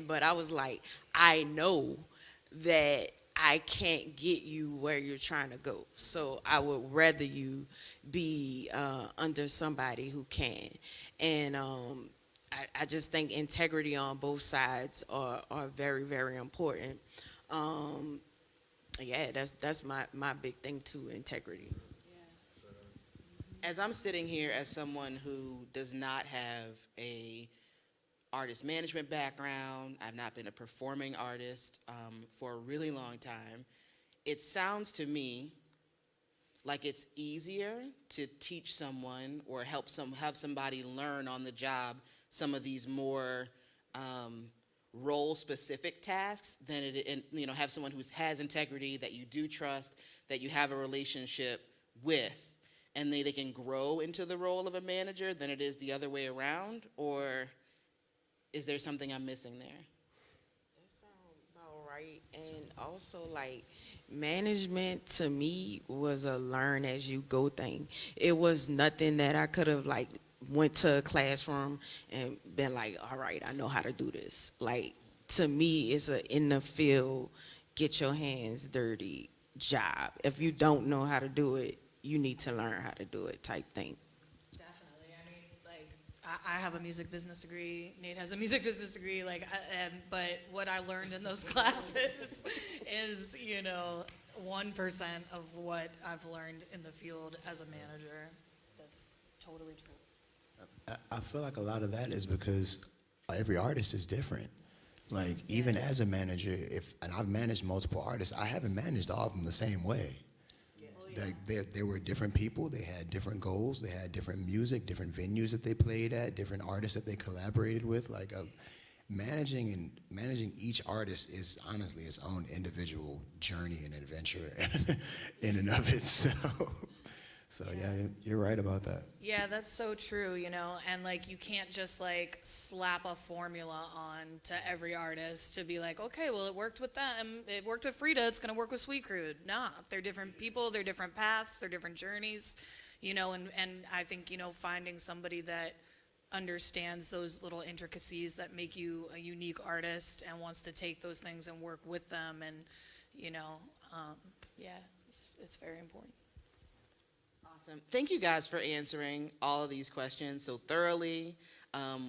But I was like, I know that I can't get you where you're trying to go. So I would rather you be under somebody who can. And I just think integrity on both sides are very, very important. Yeah, that's my big thing too, integrity. As I'm sitting here as someone who does not have a artist management background, I've not been a performing artist for a really long time, it sounds to me like it's easier to teach someone or have somebody learn on the job some of these more role-specific tasks than have someone who has integrity, that you do trust, that you have a relationship with. and they can grow into the role of a manager than it is the other way around? Or is there something I'm missing there? That sounds about right. And also, like, management to me was a learn as you go thing. It was nothing that I could have, like, went to a classroom and been like, all right, I know how to do this. Like, to me, it's a in the field, get your hands dirty job. If you don't know how to do it, you need to learn how to do it type thing. Definitely. I mean, like, I have a music business degree. Nate has a music business degree. Like, but what I learned in those classes is, 1% of what I've learned in the field as a manager. That's totally true. I feel like a lot of that is because every artist is different. Like, even as a manager, and I've managed multiple artists, I haven't managed all of them the same way. They were different people, they had different goals, they had different music, different venues that they played at, different artists that they collaborated with. Like, managing each artist is honestly its own individual journey and adventure in and of itself. So yeah, you're right about that. Yeah, that's so true, and like you can't just like slap a formula on to every artist to be like, okay, well it worked with them, it worked with Frida, it's gonna work with Sweet Crude. Nah, they're different people, they're different paths, they're different journeys, and I think, finding somebody that understands those little intricacies that make you a unique artist and wants to take those things and work with them, and it's very important. Awesome. Thank you guys for answering all of these questions so thoroughly.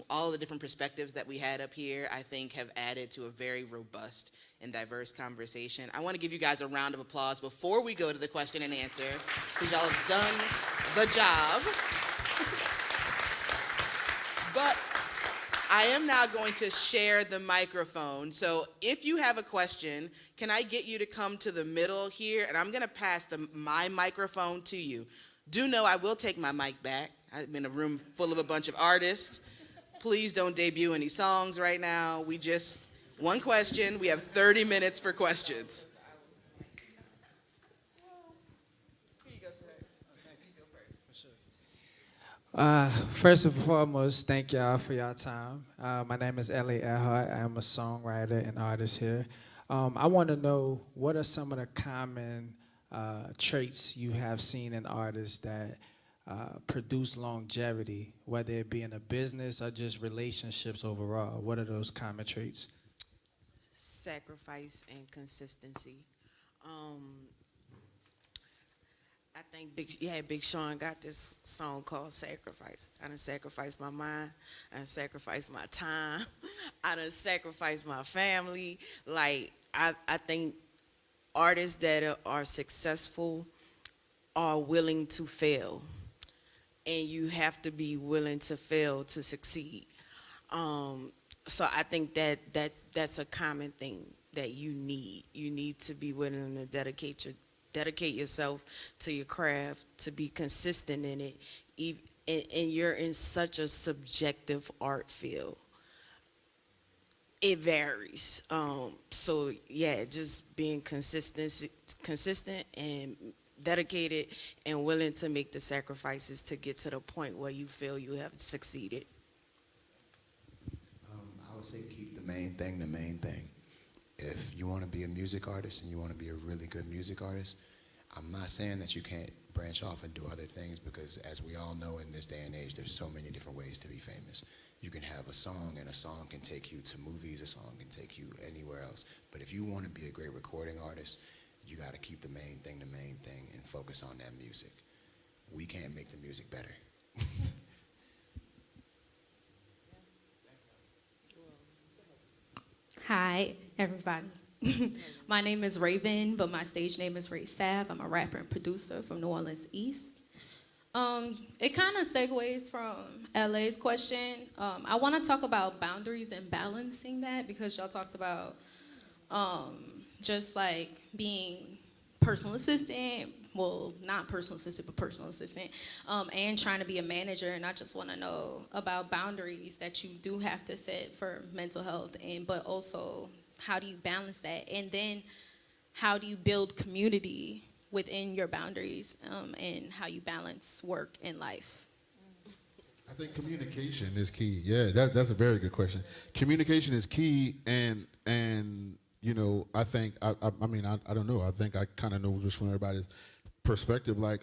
All of the different perspectives that we had up here, I think, have added to a very robust and diverse conversation. I want to give you guys a round of applause before we go to the question and answer, because y'all have done the job. But I am now going to share the microphone. So if you have a question, can I get you to come to the middle here? And I'm going to pass my microphone to you. Do know I will take my mic back. I'm in a room full of a bunch of artists. Please don't debut any songs right now. One question. We have 30 minutes for questions. Here you go, sir. You go first. For sure. First and foremost, thank y'all for y'all time. My name is Ellie Earhart. I am a songwriter and artist here. I want to know, what are some of the common traits you have seen in artists that produce longevity, whether it be in a business or just relationships overall? What are those common traits? Sacrifice and consistency. I think Big Sean got this song called Sacrifice. I done sacrificed my mind, I done sacrificed my time, I done sacrificed my family. Like, I think artists that are successful are willing to fail, and you have to be willing to fail to succeed. So I think that's a common thing that you need. You need to be willing to dedicate yourself to your craft, to be consistent in it, and you're in such a subjective art field. It varies. So yeah, just being consistent and dedicated and willing to make the sacrifices to get to the point where you feel you have succeeded. I would say keep the main thing the main thing. If you want to be a music artist and you want to be a really good music artist, I'm not saying that you can't branch off and do other things, because as we all know in this day and age, there's so many different ways to be famous. You can have a song, and a song can take you to movies, a song can take you anywhere else. But if you want to be a great recording artist, you got to keep the main thing, and focus on that music. We can't make the music better. Hi, everybody. My name is Raven, but my stage name is Ray Sav. I'm a rapper and producer from New Orleans East. It kind of segues from LA's question. I want to talk about boundaries and balancing that, because y'all talked about just like being personal assistant, well, not personal assistant, but personal assistant, and trying to be a manager. And I just want to know about boundaries that you do have to set for mental health, but also how do you balance that? And then how do you build community within your boundaries and how you balance work and life? I think communication is key. Yeah, that's a very good question. Communication is key, and you know, I think I mean I don't know. I think I kind of know just from everybody's perspective. Like,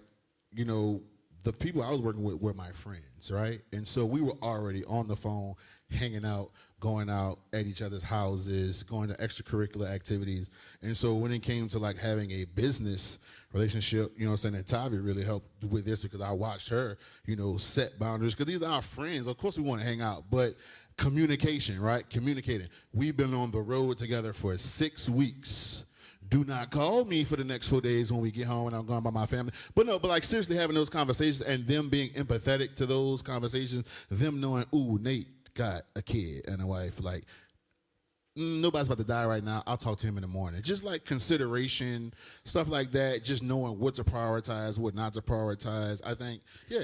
you know, the people I was working with were my friends, right? And so we were already on the phone, hanging out, going out at each other's houses, going to extracurricular activities. And so when it came to like having a business relationship, you know what I'm saying, and Tavia really helped with this because I watched her, you know, set boundaries because these are our friends. Of course we want to hang out, but communication, right? Communicating. We've been on the road together for 6 weeks. Do not call me for the next 4 days when we get home and I'm going by my family. But no, but like seriously having those conversations and them being empathetic to those conversations, them knowing, ooh, Nate got a kid and a wife, like, nobody's about to die right now. I'll talk to him in the morning. Just like consideration, stuff like that, just knowing what to prioritize, what not to prioritize. I think, yeah,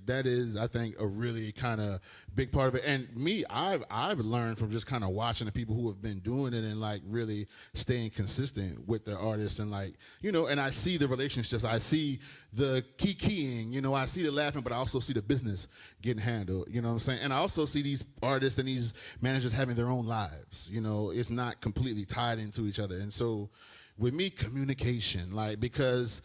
that is, I think, a really kind of big part of it. And me, I've learned from just kind of watching the people who have been doing it and like really staying consistent with their artists and like, you know, and I see the relationships, I see the keying, you know, I see the laughing, but I also see the business getting handled, you know what I'm saying? And I also see these artists and these managers having their own lives, you know, it's not completely tied into each other. And so with me, communication, like, because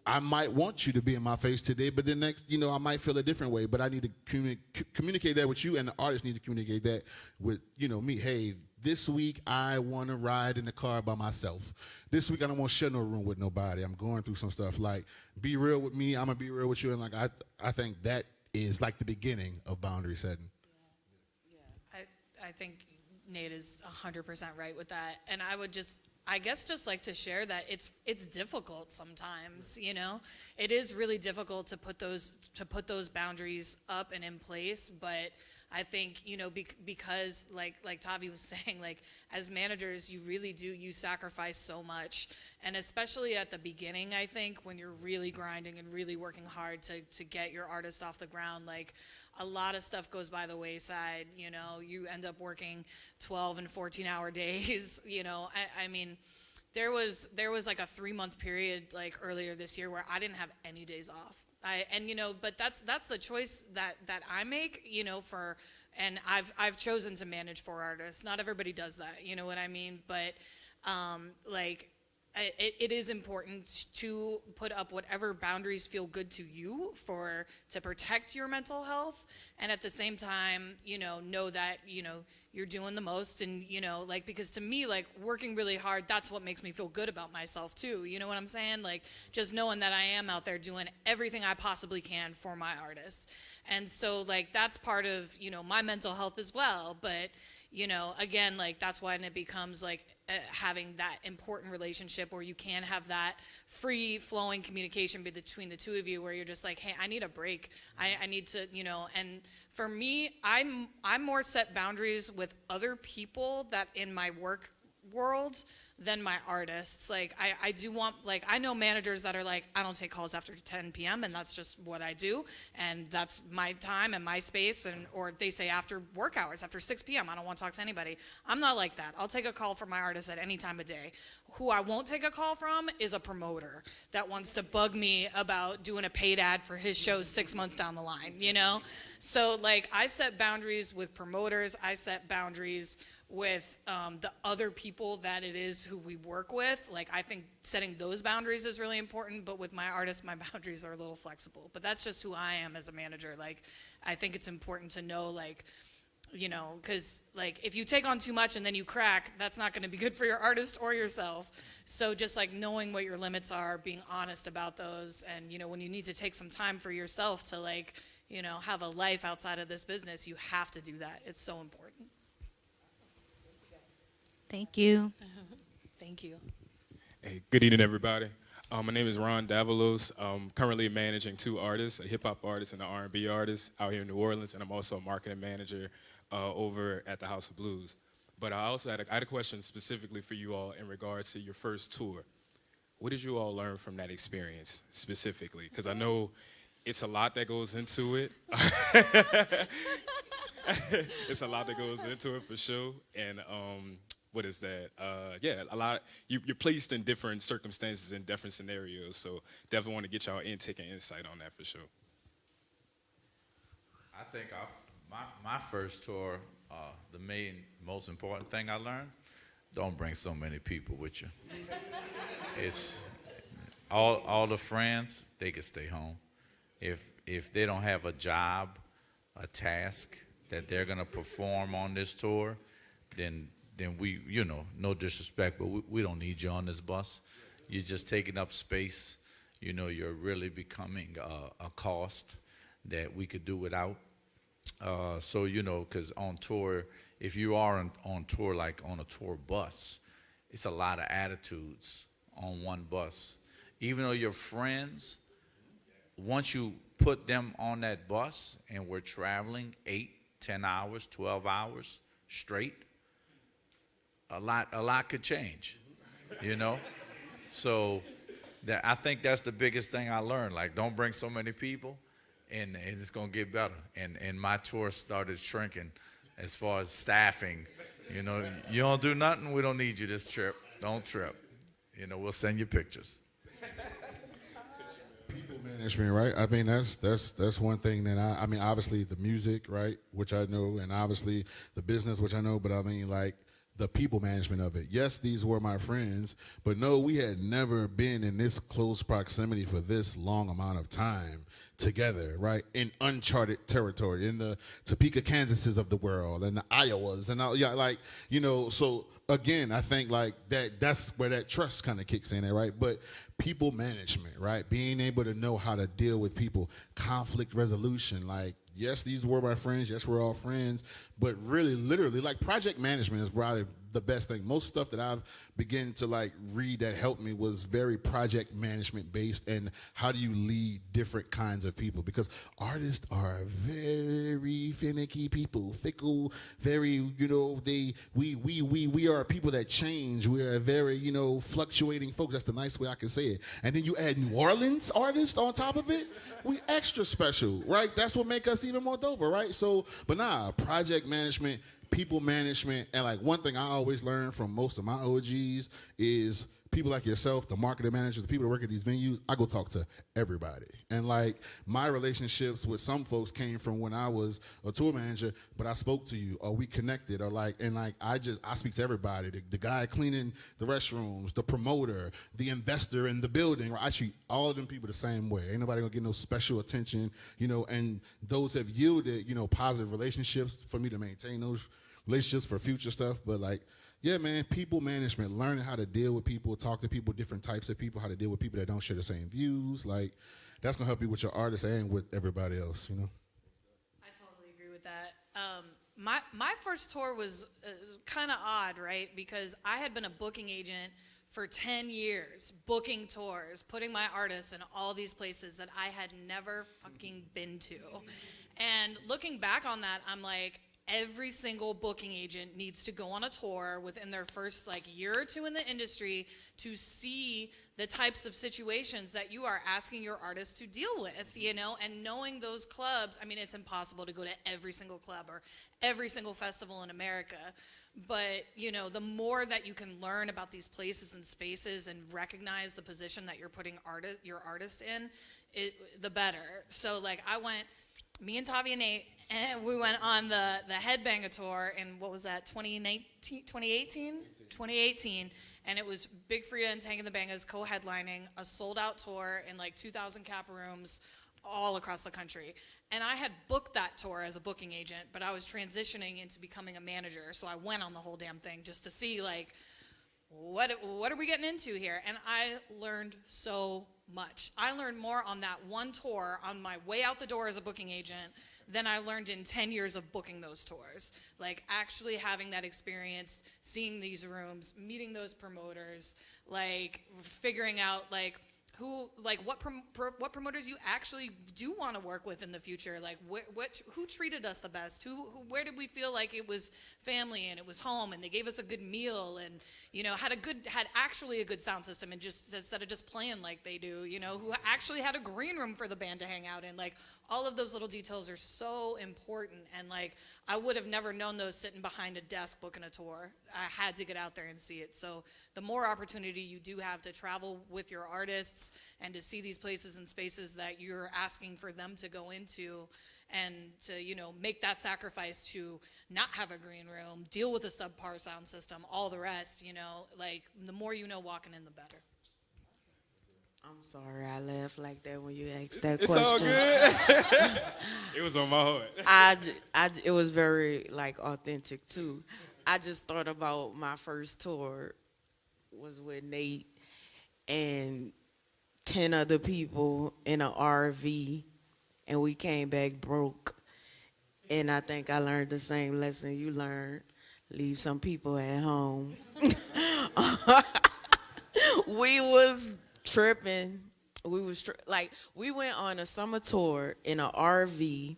I might want you to be in my face today, but then next, you know, I might feel a different way, but I need to communicate that with you, and the artist needs to communicate that with, you know, me. Hey, this week I want to ride in the car by myself. This week I don't want to share no room with nobody. I'm going through some stuff. Like, be real with me. I'm going to be real with you. And like, I think that is like the beginning of boundary setting. Yeah. I think Nate is 100% right with that. And I would I guess just like to share that it's difficult sometimes, you know. It is really difficult to put those boundaries up and in place, but I think, you know, because like Tavi was saying, like, as managers, you sacrifice so much, and especially at the beginning, I think when you're really grinding and really working hard to get your artist off the ground, like, a lot of stuff goes by the wayside, you know. You end up working 12 and 14-hour days, you know. I mean, there was like a 3-month period like earlier this year where I didn't have any days off. And you know, but that's the choice that I make, you know, and I've chosen to manage 4 artists. Not everybody does that, you know what I mean? But like, it is important to put up whatever boundaries feel good to you to protect your mental health, and at the same time, you know that, you know, you're doing the most, and, you know, like, because to me, like, working really hard, that's what makes me feel good about myself too, you know what I'm saying? Like, just knowing that I am out there doing everything I possibly can for my artists. And so, like, that's part of, you know, my mental health as well. But, you know, again, like, that's when it becomes like having that important relationship where you can have that free flowing communication between the two of you, where you're just like, hey, I need a break. I need to, you know. And for me, I'm more set boundaries with other people that in my work world than my artists. Like, I do want, like, I know managers that are like, I don't take calls after 10 p.m. and that's just what I do, and that's my time and my space, and or they say after work hours, after 6 p.m. I don't want to talk to anybody. I'm not like that. I'll take a call from my artist at any time of day. Who I won't take a call from is a promoter that wants to bug me about doing a paid ad for his show 6 months down the line, you know? So, like, I set boundaries with promoters. I set boundaries with the other people that it is who we work with. Like, I think setting those boundaries is really important, but with my artists, my boundaries are a little flexible. But that's just who I am as a manager. Like, I think it's important to know, like, you know, because, like, if you take on too much and then you crack, that's not going to be good for your artist or yourself. So just, like, knowing what your limits are, being honest about those, and, you know, when you need to take some time for yourself to, like, you know, have a life outside of this business, you have to do that. It's so important. Thank you. Thank you. Hey, good evening, everybody. My name is Ron Davalos. I'm currently managing 2 artists, a hip-hop artist and an R&B artist out here in New Orleans, and I'm also a marketing manager over at the House of Blues. But I also had a question specifically for you all in regards to your first tour. What did you all learn from that experience specifically? Because I know it's a lot that goes into it. It's a lot that goes into it for sure. And what is that? Yeah, a lot. You're placed in different circumstances and different scenarios. So definitely want to get y'all intake and insight on that for sure. I think my first tour, the most important thing I learned, don't bring so many people with you. It's all the friends, they can stay home. If they don't have a job, a task that they're gonna perform on this tour, then we, no disrespect, but we don't need you on this bus. You're just taking up space. You're really becoming a cost that we could do without. So, because on tour, if you are on tour, like on a tour bus, it's a lot of attitudes on one bus. Even though you're friends, once you put them on that bus and we're traveling 8, 10 hours, 12 hours straight, a lot could change, So I think that's the biggest thing I learned. Like, don't bring so many people, and it's gonna get better. And my tour started shrinking as far as staffing. You don't do nothing, we don't need you this trip. Don't trip. We'll send you pictures. People management, right? I mean, that's one thing that I mean, obviously the music, right, which I know, and obviously the business, which I know, but I mean, like, the people management of it. Yes, these were my friends, but no, we had never been in this close proximity for this long amount of time together, right? In uncharted territory, in the Topeka, Kansases of the world, and the Iowas, and all, so again, I think like that's where that trust kind of kicks in there, right? But people management, right? Being able to know how to deal with people, conflict resolution, like, yes, these were my friends. Yes, we're all friends. But really, literally, like, project management is probably the best thing. Most stuff that I've begun to, like, read that helped me was very project management based, and how do you lead different kinds of people? Because artists are very finicky people, fickle, very, we are people that change. We are very, fluctuating folks. That's the nice way I can say it. And then you add New Orleans artists on top of it, we extra special, right? That's what make us even more doper, right? So, but project management, people management, and like one thing I always learn from most of my OGs is people like yourself, the marketing managers, the people that work at these venues, I go talk to everybody. And like my relationships with some folks came from when I was a tour manager, but I spoke to you, or we connected, or like, and like I speak to everybody, the guy cleaning the restrooms, the promoter, the investor in the building, right? I treat all of them people the same way. Ain't nobody gonna get no special attention, and those have yielded, positive relationships for me to maintain those relationships for future stuff. But like, yeah, man, people management, learning how to deal with people, talk to people, different types of people, how to deal with people that don't share the same views. Like, that's going to help you with your artists and with everybody else, I totally agree with that. My first tour was kind of odd, right? Because I had been a booking agent for 10 years, booking tours, putting my artists in all these places that I had never fucking been to. And looking back on that, I'm like, every single booking agent needs to go on a tour within their first year or two in the industry to see the types of situations that you are asking your artists to deal with, and knowing those clubs. I mean, it's impossible to go to every single club or every single festival in America, but the more that you can learn about these places and spaces and recognize the position that you're putting your artist in, the better. So me and Tavia and Nate, and we went on the Headbanger tour in, what was that, 2018, and it was Big Frida and Tank and the Bangas co-headlining a sold-out tour in 2,000 cap rooms all across the country. And I had booked that tour as a booking agent, but I was transitioning into becoming a manager, so I went on the whole damn thing just to see, what are we getting into here? And I learned so much. I learned more on that one tour on my way out the door as a booking agent than I learned in 10 years of booking those tours. Actually having that experience, seeing these rooms, meeting those promoters, figuring out what promoters you actually do want to work with in the future. Who treated us the best? Where did we feel like it was family and it was home and they gave us a good meal and had actually a good sound system, and just instead of just playing like they do, who actually had a green room for the band to hang out in. all of those little details are so important. And like, I would have never known those sitting behind a desk booking a tour. I had to get out there and see it. So the more opportunity you do have to travel with your artists and to see these places and spaces that you're asking for them to go into, and to, you know, make that sacrifice to not have a green room, deal with a subpar sound system, all the rest, you know, like, the more you know walking in, the better. I'm sorry I laughed like that when you asked that It's question. all good. It was on my heart. It was very like authentic too. I just thought about my first tour was with Nate and 10 other people in an RV, and we came back broke. And I think I learned the same lesson you learned: leave some people at home. We was tripping. We went on a summer tour in an RV.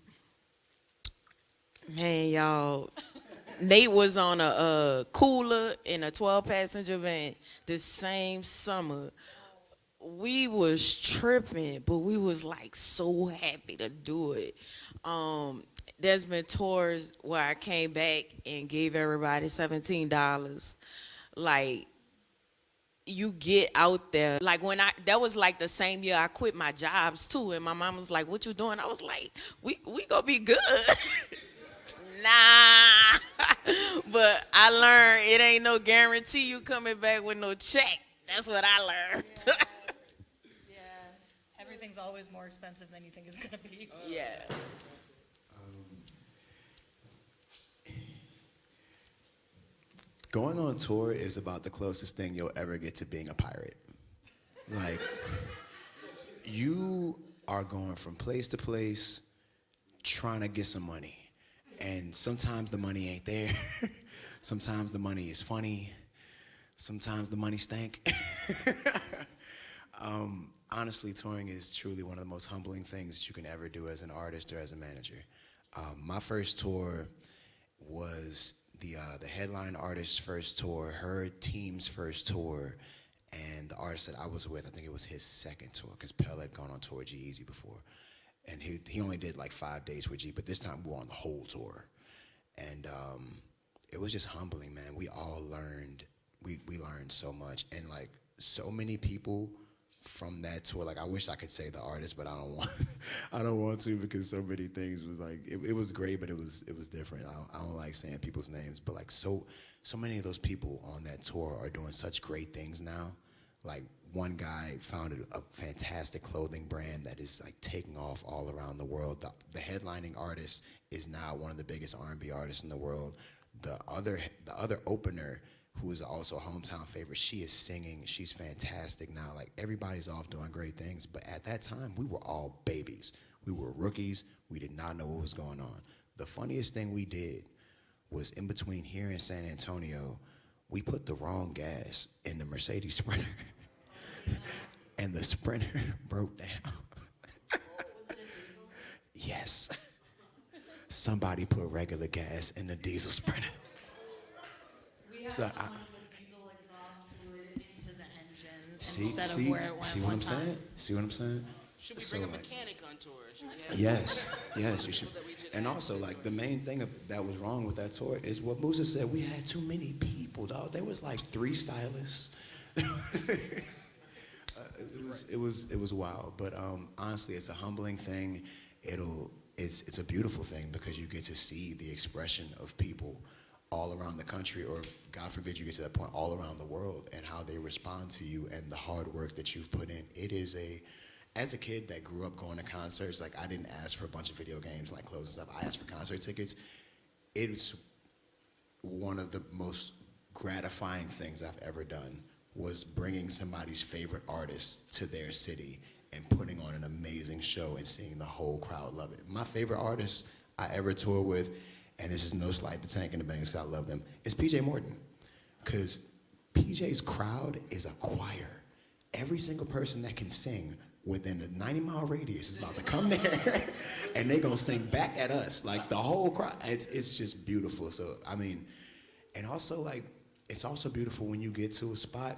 Man, y'all, Nate was on a cooler in a 12-passenger van the same summer. We was tripping, but we was like so happy to do it. There's been tours where I came back and gave everybody $17. Like, you get out there. Like, that was like the same year I quit my jobs too, and my mom was like, "What you doing?" I was like, we gonna be good. Nah. But I learned it ain't no guarantee you coming back with no check. That's what I learned. Yeah, everything's always more expensive than you think it's gonna be. Yeah. Going on tour is about the closest thing you'll ever get to being a pirate. Like, you are going from place to place trying to get some money. And sometimes the money ain't there. Sometimes the money is funny. Sometimes the money stank. Honestly, touring is truly one of the most humbling things you can ever do as an artist or as a manager. My first tour was the headline artist's first tour, her team's first tour, and the artist that I was with, I think it was his second tour, because Pell had gone on tour with G-Eazy before. And he only did like 5 days with G, but this time we were on the whole tour. And it was just humbling, man. We all learned, we learned so much. And like, so many people from that tour, like, I wish I could say the artist, but I don't want to, because so many things was like, it was great, but it was different. I don't like saying people's names, but like, so many of those people on that tour are doing such great things now. Like, one guy founded a fantastic clothing brand that is like taking off all around the world. The headlining artist is now one of the biggest R&B artists in the world. The other opener, who is also a hometown favorite, she is singing. She's fantastic now. Like, everybody's off doing great things. But at that time, we were all babies. We were rookies. We did not know what was going on. The funniest thing we did was, in between here and San Antonio, we put the wrong gas in the Mercedes Sprinter. And the Sprinter broke down. Yes. Somebody put regular gas in the diesel Sprinter. We had So to put diesel exhaust fluid into the engine See instead of where it went see what one I'm time. saying? See what I'm saying? Should we bring a mechanic on tour? Should we have- Yes, you should. And also, like, the main thing that was wrong with that tour is what Mousa said. We had too many people, dog. There was like 3 stylists. It was wild, but honestly, it's a humbling thing. It's a beautiful thing, because you get to see the expression of people all around the country, or God forbid you get to that point, all around the world, and how they respond to you and the hard work that you've put in. As a kid that grew up going to concerts, like, I didn't ask for a bunch of video games, like clothes and stuff. I asked for concert tickets. It's one of the most gratifying things I've ever done, was bringing somebody's favorite artist to their city and putting on an amazing show and seeing the whole crowd love it. My favorite artist I ever toured with, and this is no slight to Tank and the Bangas, because I love them, is PJ Morton. Because PJ's crowd is a choir. Every single person that can sing within a 90-mile radius is about to come there, and they're gonna sing back at us. Like, the whole crowd, it's just beautiful. So, I mean, and also, like, it's also beautiful when you get to a spot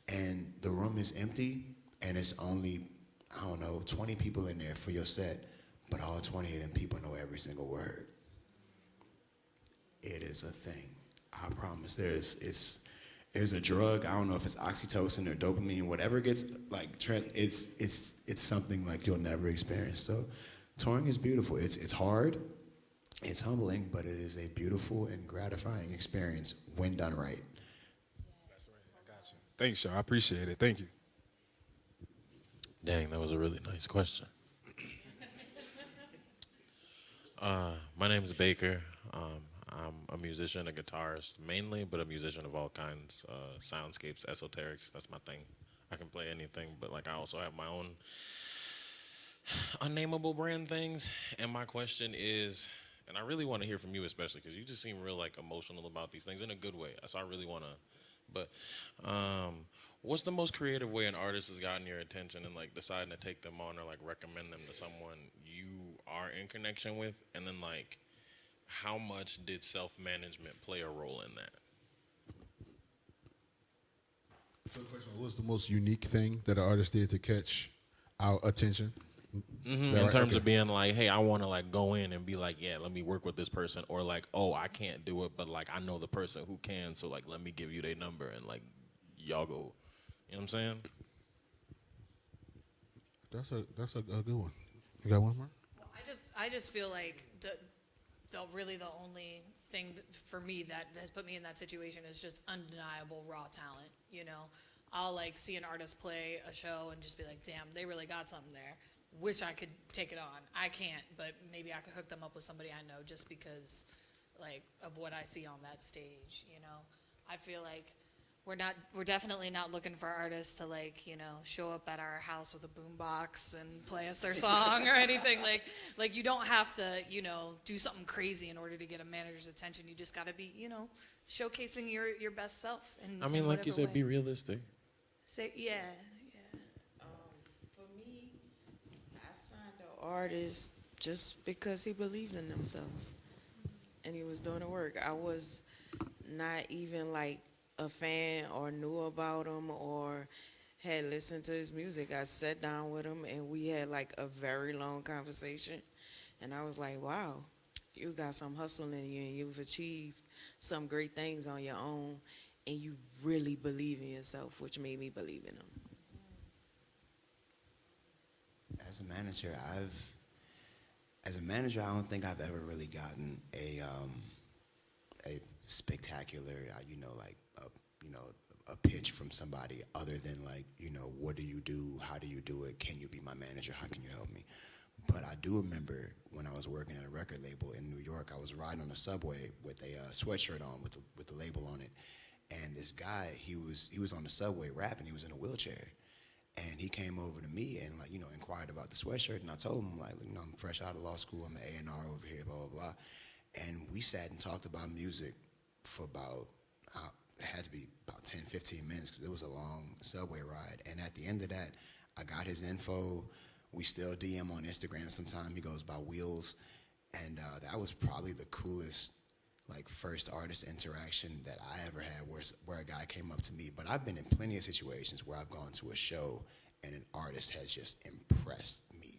and the room is empty and it's only, I don't know, 20 people in there for your set, but all 20 of them people know every single word. It is a thing. I promise. There's a drug. I don't know if it's oxytocin or dopamine, whatever gets like it's something like you'll never experience. So touring is beautiful. It's hard, it's humbling, but it is a beautiful and gratifying experience when done right. That's right. I got you. Thanks, y'all. I appreciate it. Thank you. Dang, that was a really nice question. My name is Baker. I'm a musician, a guitarist mainly, but a musician of all kinds, soundscapes, esoterics, that's my thing. I can play anything, but like I also have my own unnameable brand things. And my question is, and I really want to hear from you especially, because you just seem real like emotional about these things in a good way. So I really want to, but what's the most creative way an artist has gotten your attention and like deciding to take them on or like recommend them to someone you are in connection with? And then like, how much did self-management play a role in that? So the question, what was the most unique thing that an artist did to catch our attention? In terms of being like, hey, I want to like go in and be like, yeah, let me work with this person, or like, oh, I can't do it, but like I know the person who can, so like let me give you their number and like y'all go. You know what I'm saying? That's a good one. You got one more? Well, I just feel like the only thing for me that has put me in that situation is just undeniable raw talent. You know, I'll like see an artist play a show and just be like, damn, they really got something there. Wish I could take it on. I can't, but maybe I could hook them up with somebody I know just because like of what I see on that stage. You know, I feel like we're definitely not looking for artists to like, you know, show up at our house with a boombox and play us their song or anything. Like you don't have to, you know, do something crazy in order to get a manager's attention. You just got to be, you know, showcasing your best self. I mean, like you said, be realistic. Yeah. For me, I signed an artist just because he believed in himself and he was doing the work. I was not even like a fan or knew about him or had listened to his music. I sat down with him and we had like a very long conversation, and I was like, wow, you got some hustle in you and you've achieved some great things on your own and you really believe in yourself, which made me believe in him. As a manager, I don't think I've ever really gotten a spectacular, a pitch from somebody other than like, what do you do? How do you do it? Can you be my manager? How can you help me? But I do remember when I was working at a record label in New York, I was riding on the subway with a sweatshirt on with the label on it, and this guy, he was on the subway rapping. He was in a wheelchair. And he came over to me and inquired about the sweatshirt, and I told him I'm fresh out of law school, I'm an A&R over here, blah, blah, blah. And we sat and talked about music for about, it had to be about 10, 15 minutes because it was a long subway ride. And at the end of that, I got his info. We still DM on Instagram sometime. He goes by Wheels. And that was probably the coolest first artist interaction that I ever had where a guy came up to me. But I've been in plenty of situations where I've gone to a show and an artist has just impressed me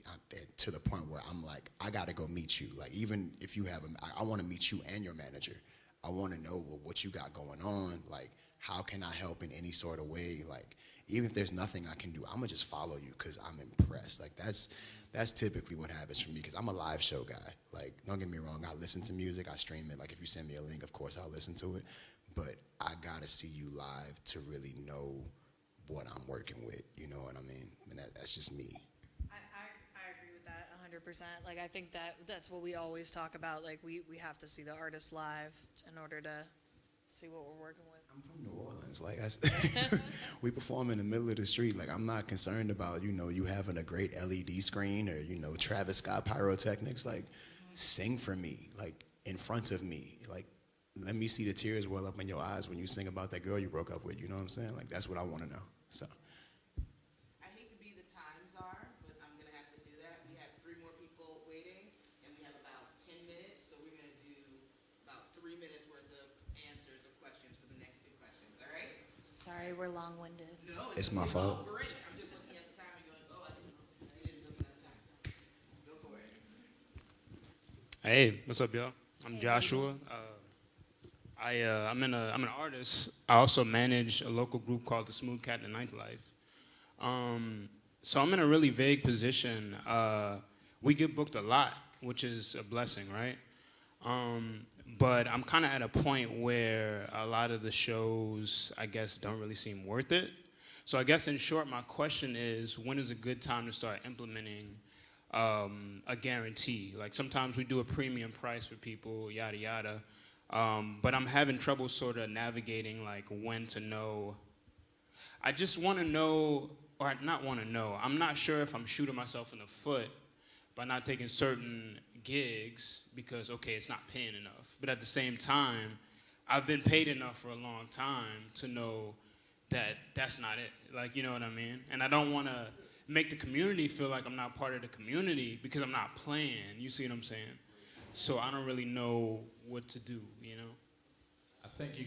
to the point where I'm like, I gotta go meet you. Like, even if you have I wanna meet you and your manager. I wanna know what you got going on. Like, how can I help in any sort of way? Like, even if there's nothing I can do, I'm gonna just follow you because I'm impressed. Like, that's typically what happens for me because I'm a live show guy. Like, don't get me wrong, I listen to music, I stream it. Like, if you send me a link, of course I'll listen to it. But I gotta see you live to really know what I'm working with, you know what I mean? And that's just me. I agree with that 100%. Like, I think that's what we always talk about. Like, we have to see the artist live in order to see what we're working with. I'm from New Orleans. Like, we perform in the middle of the street. Like, I'm not concerned about, you having a great LED screen or, Travis Scott pyrotechnics. Like, sing for me, like, in front of me. Like, let me see the tears well up in your eyes when you sing about that girl you broke up with. You know what I'm saying? Like, that's what I want to know. So. I hate to be the time czar, but I'm going to have to do that. We have 3 more people waiting, and we have about 10 minutes, so we're going to do about 3 minutes worth of answers of questions for the next 2 questions, all right? Sorry, we're long-winded. No, It's my fault. Great. I'm just looking at the time and going, I didn't look enough time. Go for it. Hey, what's up, y'all? I'm Joshua. I'm an artist. I also manage a local group called the Smooth Cat and Nightlife. So I'm in a really vague position. We get booked a lot, which is a blessing, right? But I'm kind of at a point where a lot of the shows, I guess, don't really seem worth it. So I guess in short, my question is, when is a good time to start implementing a guarantee? Like sometimes we do a premium price for people, yada, yada. But I'm having trouble sort of navigating like when to know. I just want to know, or not want to know. I'm not sure if I'm shooting myself in the foot by not taking certain gigs because, okay, it's not paying enough. But at the same time, I've been paid enough for a long time to know that that's not it. Like, you know what I mean? And I don't want to make the community feel like I'm not part of the community because I'm not playing. You see what I'm saying? So I don't really know what to do, you know? I think you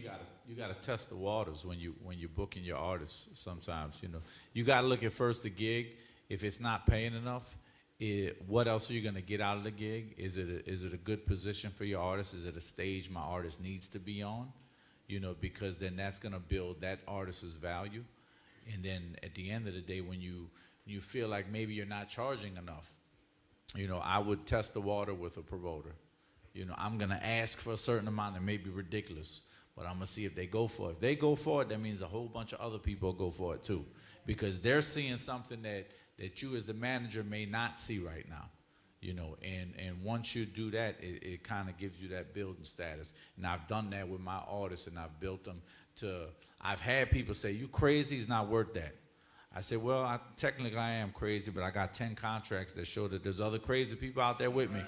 gotta test the waters when you're booking your artists sometimes, you know. You gotta look at first the gig. If it's not paying enough, what else are you gonna get out of the gig? Is it a good position for your artist? Is it a stage my artist needs to be on? You know, because then that's gonna build that artist's value. And then at the end of the day, when you feel like maybe you're not charging enough, you know, I would test the water with a promoter. You know, I'm gonna ask for a certain amount. It may be ridiculous, but I'm gonna see if they go for it. If they go for it, that means a whole bunch of other people go for it too, because they're seeing something that you as the manager may not see right now. You know, and once you do that, it kind of gives you that building status. And I've done that with my artists, and I've built them to. I've had people say, "You crazy? It's not worth that." I said, well, technically I am crazy, but I got 10 contracts that show that there's other crazy people out there with me,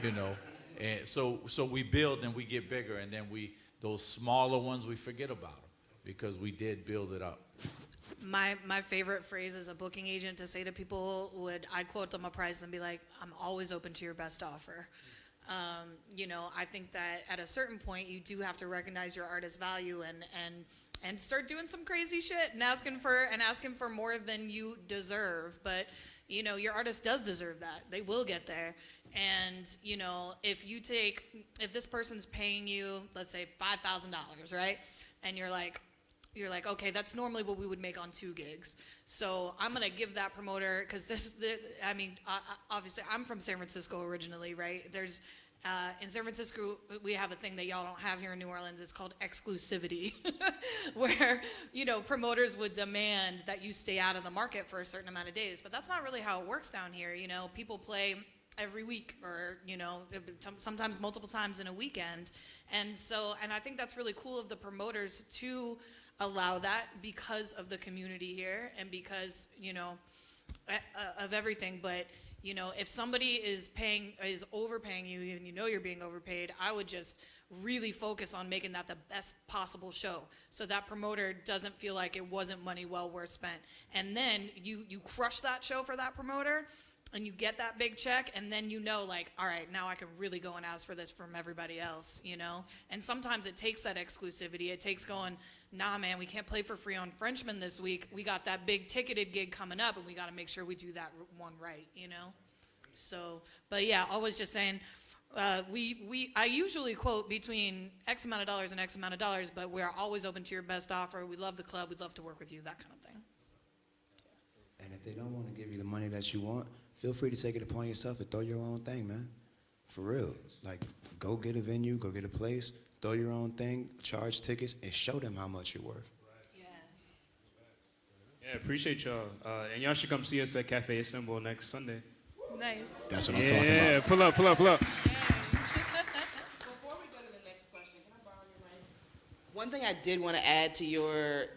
you know. And so we build and we get bigger, and then those smaller ones, we forget about them because we did build it up. My favorite phrase as a booking agent to say to people I quote them a price and be like, I'm always open to your best offer. You know, I think that at a certain point you do have to recognize your artist's value and start doing some crazy shit and asking for more than you deserve. But, you know, your artist does deserve that. They will get there. And, you know, if this person's paying you, let's say $5,000, right? And you're like, okay, that's normally what we would make on 2 gigs. So I'm going to give that promoter, because obviously I'm from San Francisco originally, right? There's, in San Francisco, we have a thing that y'all don't have here in New Orleans. It's called exclusivity, where, you know, promoters would demand that you stay out of the market for a certain amount of days. But that's not really how it works down here. You know, people play every week, or, you know, sometimes multiple times in a weekend. And I think that's really cool of the promoters to allow that because of the community here and because, you know, of everything. But, you know, if somebody is overpaying you and you know you're being overpaid, I would just really focus on making that the best possible show, so that promoter doesn't feel like it wasn't money well worth spent. And then you crush that show for that promoter, and you get that big check, and then you know, like, all right, now I can really go and ask for this from everybody else, you know? And sometimes it takes that exclusivity. It takes going, nah, man, we can't play for free on Frenchman this week. We got that big ticketed gig coming up, and we got to make sure we do that one right, you know? So, but yeah, always just saying, I usually quote between X amount of dollars and X amount of dollars, but we're always open to your best offer. We love the club. We'd love to work with you, that kind of thing. And if they don't want to give you the money that you want, feel free to take it upon yourself and throw your own thing, man. For real. Like, go get a venue, go get a place, throw your own thing, charge tickets, and show them how much you're worth. Yeah, appreciate y'all. And y'all should come see us at Cafe Assemble next Sunday. Nice. That's what I'm talking about. Yeah, pull up. Before we go to the next question, can I borrow your mic? One thing I did want to add to your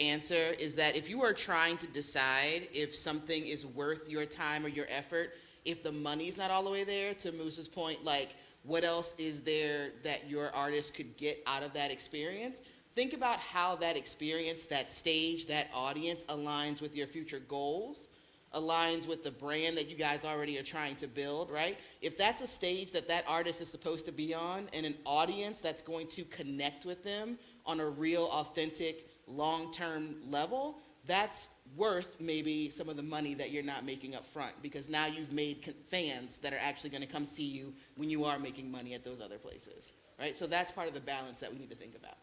answer is that if you are trying to decide if something is worth your time or your effort, if the money's not all the way there, to Mousa's point, like, what else is there that your artist could get out of that experience? Think about how that experience, that stage, that audience aligns with your future goals, aligns with the brand that you guys already are trying to build, right? If that's a stage that artist is supposed to be on, and an audience that's going to connect with them on a real, authentic, long-term level, that's worth maybe some of the money that you're not making up front, because now you've made fans that are actually going to come see you when you are making money at those other places, right? So that's part of the balance that we need to think about.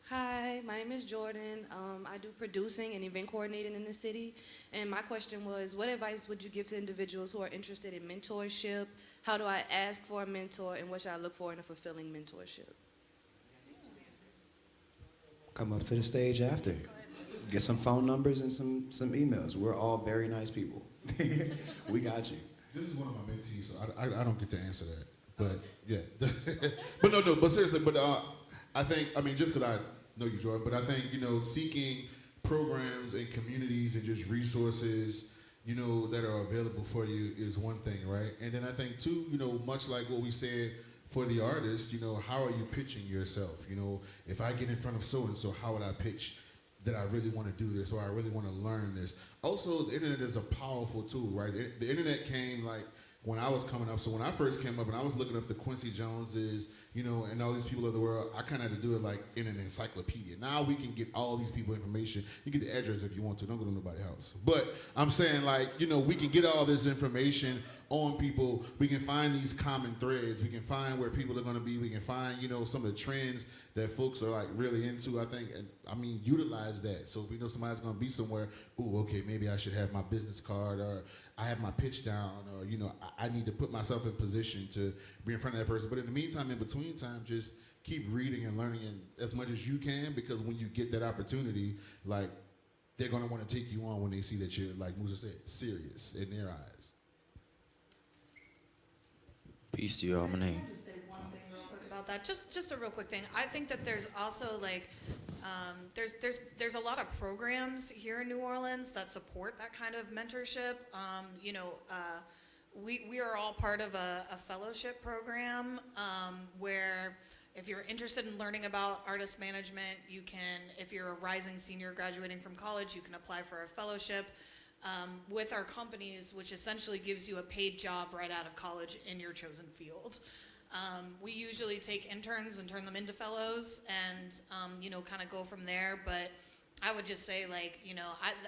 Hi, my name is Jordan. I do producing and event coordinating in the city. And my question was, what advice would you give to individuals who are interested in mentorship? How do I ask for a mentor, and what should I look for in a fulfilling mentorship? Come up to the stage after. Get some phone numbers and some emails. We're all very nice people. We got you. This is one of my mentees, so I don't get to answer that. But yeah, but seriously, I think, I mean, just because I know you, Jordan, but I think, seeking programs and communities and just resources, that are available for you is one thing, right? And then I think too, much like what we said for the artist, how are you pitching yourself? If I get in front of so-and-so, how would I pitch that I really want to do this, or I really want to learn this? Also, the internet is a powerful tool, right? The internet came like when I was coming up. So when I first came up and I was looking up the Quincy Joneses, and all these people of the world, I kind of had to do it like in an encyclopedia. Now we can get all these people information. You get the address if you want to. Don't go to nobody's house. But I'm saying, like, we can get all this information on people. We can find these common threads. We can find where people are going to be. We can find, some of the trends that folks are like really into. I think, utilize that. So if we know somebody's going to be somewhere, okay, maybe I should have my business card, or I have my pitch down, or, I need to put myself in position to be in front of that person. But in the meantime, in between time, just keep reading and learning as much as you can, because when you get that opportunity, like, they're going to want to take you on when they see that you're, like Mousa said, serious in their eyes. Peace to y'all. My name. Just say one thing real quick about that. Just a real quick thing. I think that there's also like there's a lot of programs here in New Orleans that support that kind of mentorship. We are all part of a fellowship program where if you're interested in learning about artist management, you can, if you're a rising senior graduating from college, you can apply for a fellowship with our companies, which essentially gives you a paid job right out of college in your chosen field. We usually take interns and turn them into fellows and, kind of go from there. But I would just say, like,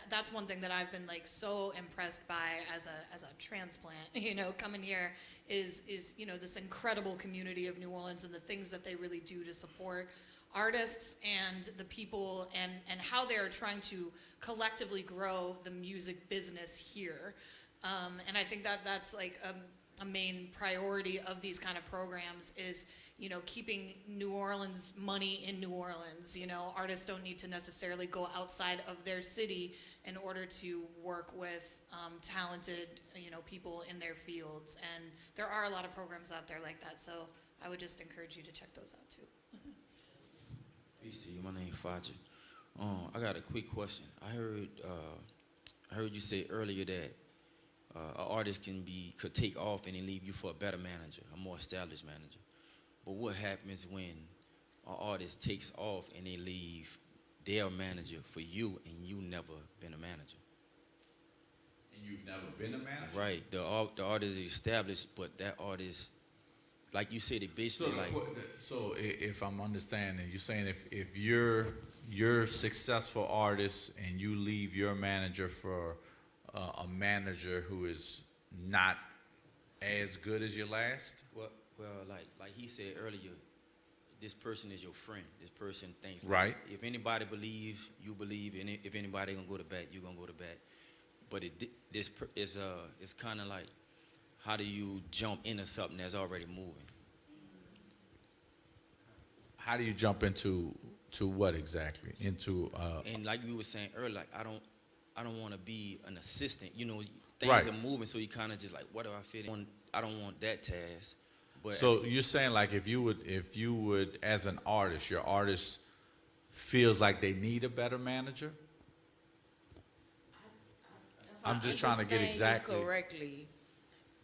that's one thing that I've been, like, so impressed by as a transplant, coming here is this incredible community of New Orleans and the things that they really do to support artists and the people and how they're trying to collectively grow the music business here. And I think that that's like a main priority of these kind of programs is, keeping New Orleans money in New Orleans. Artists don't need to necessarily go outside of their city in order to work with talented, people in their fields. And there are a lot of programs out there like that. So I would just encourage you to check those out too. Peace to you. My name is Faja. I got a quick question. I heard you say earlier that an artist could take off and then leave you for a better manager, a more established manager. But what happens when an artist takes off and they leave their manager for you, and you never been a manager? And you've never been a manager? Right. The artist is established, but that artist, like you said, it basically So if I'm understanding, you're saying if you're a successful artist and you leave your manager for a manager who is not as good as your last? Well, like he said earlier, this person is your friend. This person thinks right. If anybody believes, you believe, and if anybody gonna go to bat, you gonna go to bat. But it's kind of like, how do you jump into something that's already moving? How do you jump into what exactly? And like you were saying earlier, like I don't want to be an assistant. Things right. are moving, so you kind of just like, what do I fit in? I don't want that task. But so you're saying, like, if you would, as an artist, your artist feels like they need a better manager? I'm just trying to get exactly. Correctly,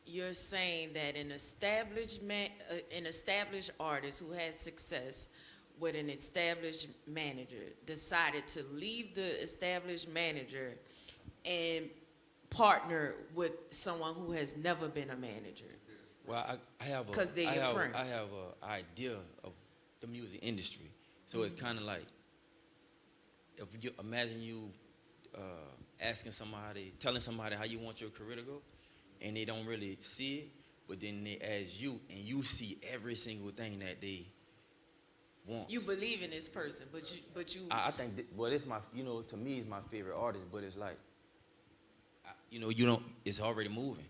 you're saying that an established artist who had success with an established manager decided to leave the established manager and partner with someone who has never been a manager. Well, I have an idea of the music industry, so it's kind of like if you imagine you asking somebody, telling somebody how you want your career to go, and they don't really see it, but then they ask you, and you see every single thing that they want. You believe in this person, but you. I think, well, it's my, you know, to me, it's my favorite artist, but it's like, you know, you don't. It's already moving.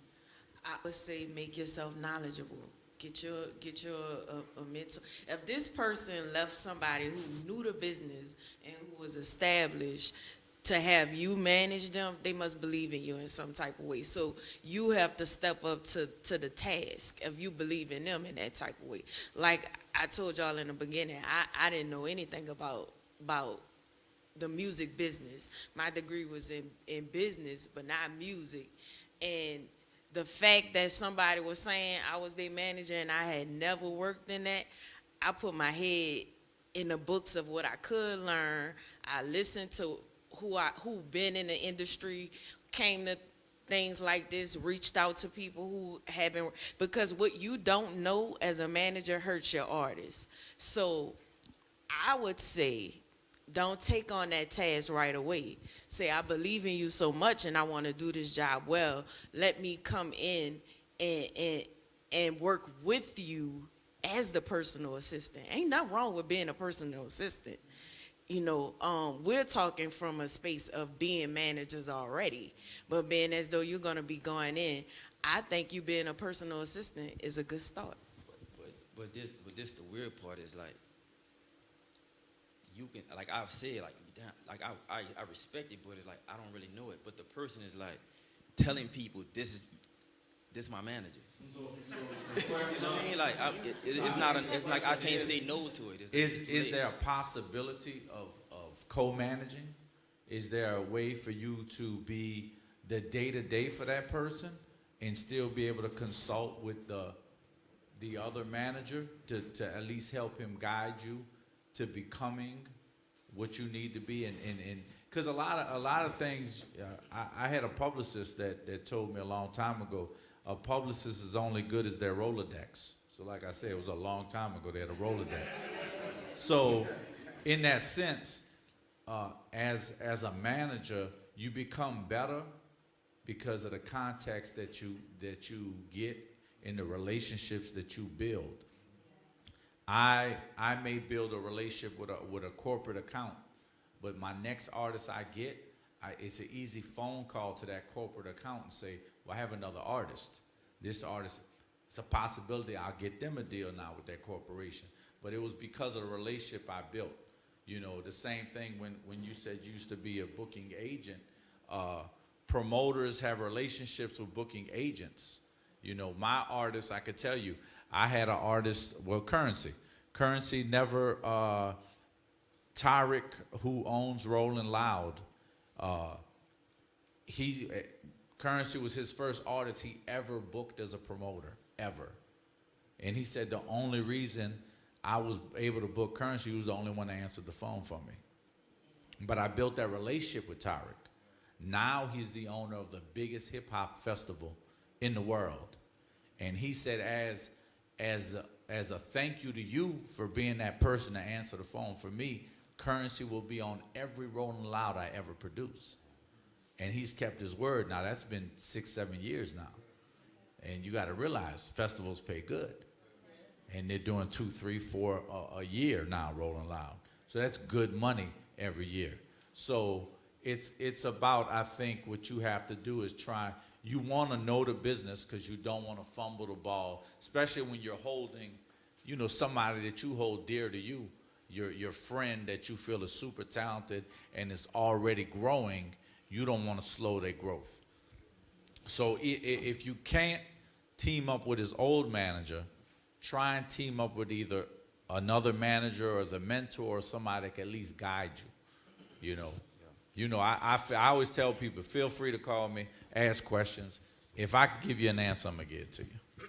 I would say make yourself knowledgeable. Get your a mentor. If this person left somebody who knew the business and who was established to have you manage them, they must believe in you in some type of way. So you have to step up to the task if you believe in them in that type of way. Like I told y'all in the beginning, I didn't know anything about the music business. My degree was in business, but not music. And the fact that somebody was saying I was their manager and I had never worked in that, I put my head in the books of what I could learn. I listened to who been in the industry, came to things like this, reached out to people who have been, because what you don't know as a manager hurts your artist. So I would say, don't take on that task right away. Say, I believe in you so much and I want to do this job well. Let me come in and work with you as the personal assistant. Ain't nothing wrong with being a personal assistant. You know, we're talking from a space of being managers already, but being as though you're going to be going in, I think you being a personal assistant is a good start. But this the weird part is like, you can, like I've said, like I respect it, but it's like I don't really know it. But the person is like telling people this my manager. You know what I mean? Like it's not. It's like I can't say no to it. Is there a possibility of co-managing? Is there a way for you to be the day-to-day for that person and still be able to consult with the other manager to at least help him guide you to becoming what you need to be? And because a lot of things, I had a publicist that told me a long time ago, a publicist is only good as their Rolodex. So like I said, it was a long time ago they had a Rolodex. So in that sense, as a manager, you become better because of the context that you get in the relationships that you build. I may build a relationship with a corporate account, but my next artist I get, it's an easy phone call to that corporate account and say, well, I have another artist. This artist, it's a possibility I'll get them a deal now with that corporation. But it was because of the relationship I built. You know, the same thing when you said you used to be a booking agent. Promoters have relationships with booking agents. You know, my artists, I could tell you, I had an artist, well, Currency never, Tyrick, who owns Rolling Loud, Currency was his first artist he ever booked as a promoter, ever. And he said the only reason I was able to book Currency, he was the only one that answered the phone for me. But I built that relationship with Tyrick. Now he's the owner of the biggest hip hop festival in the world. And he said as a thank you to you for being that person to answer the phone, for me, Currency will be on every Rolling Loud I ever produce. And he's kept his word. Now, that's been 6-7 years now. And you got to realize festivals pay good. And they're doing 2, 3, 4 a year now, Rolling Loud. So that's good money every year. So it's about, I think, what you have to do is try. You want to know the business because you don't want to fumble the ball, especially when you're holding, you know, somebody that you hold dear to you, your friend that you feel is super talented and is already growing. You don't want to slow their growth. So if you can't team up with his old manager, try and team up with either another manager or as a mentor or somebody that can at least guide you. You know, you know. I always tell people, feel free to call me, ask questions. If I can give you an answer, I'm gonna give it to you.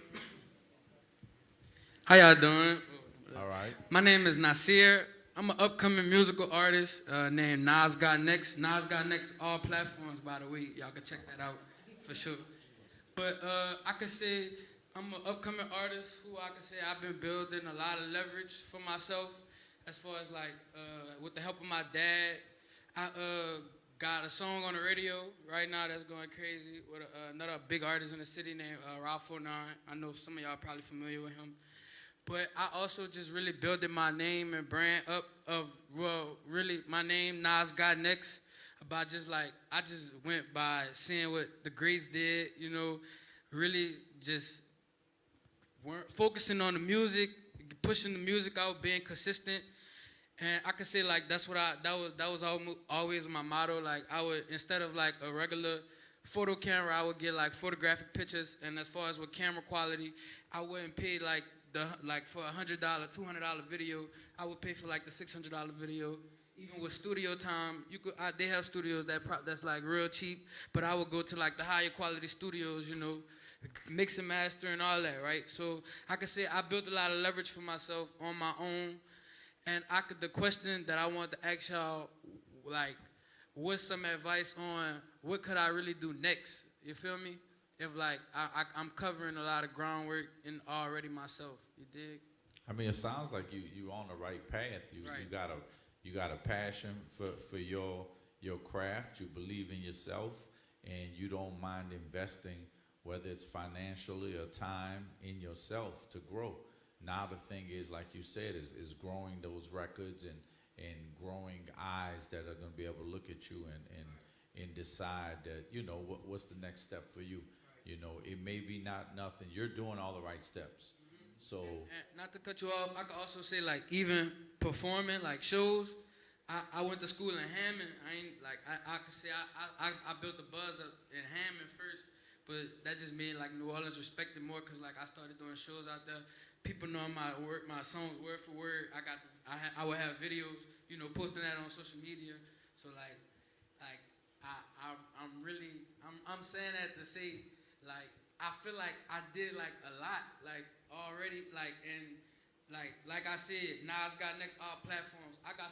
How y'all doing? All right. My name is Nasir. I'm an upcoming musical artist named Nas Got Next. Nas Got Next, all platforms, by the way. Y'all can check that out for sure. But I could say I'm an upcoming artist who I could say I've been building a lot of leverage for myself as far as like with the help of my dad. I got a song on the radio right now that's going crazy with another big artist in the city named Rampart. I know some of y'all probably familiar with him. But I also just really building my name and brand up of, well, really my name, Nas Got Next, about just like, I just went by seeing what the greats did, you know, really just weren't focusing on the music, pushing the music out, being consistent. And I could say like that was always my motto. Like I would, instead of like a regular photo camera, I would get like photographic pictures. And as far as with camera quality, I wouldn't pay like for $100, $200 video, I would pay for like the $600 video. Even with studio time, they have studios that's like real cheap, but I would go to like the higher quality studios, you know, mix and master and all that, right? So I could say I built a lot of leverage for myself on my own. And the question that I want to ask y'all, like, what's some advice on what could I really do next? You feel me? If like I'm covering a lot of groundwork in already myself, you dig? I mean, it sounds like you on the right path. You got a passion for your craft. You believe in yourself, and you don't mind investing, whether it's financially or time, in yourself to grow. Now the thing is, like you said, is growing those records and growing eyes that are going to be able to look at you and decide that, you know, what's the next step for you. You know, it may be not nothing. You're doing all the right steps. So, and not to cut you off, I could also say like even performing like shows. I went to school in Hammond. I could say I built the buzz up in Hammond first, but that just made like New Orleans respected more because like I started doing shows out there. People know my songs word for word. I would have videos, you know, posting that on social media. So I'm saying that to say, like, I feel like I did like a lot, like already, like, and like I said, Nas Got Next, all platforms. I could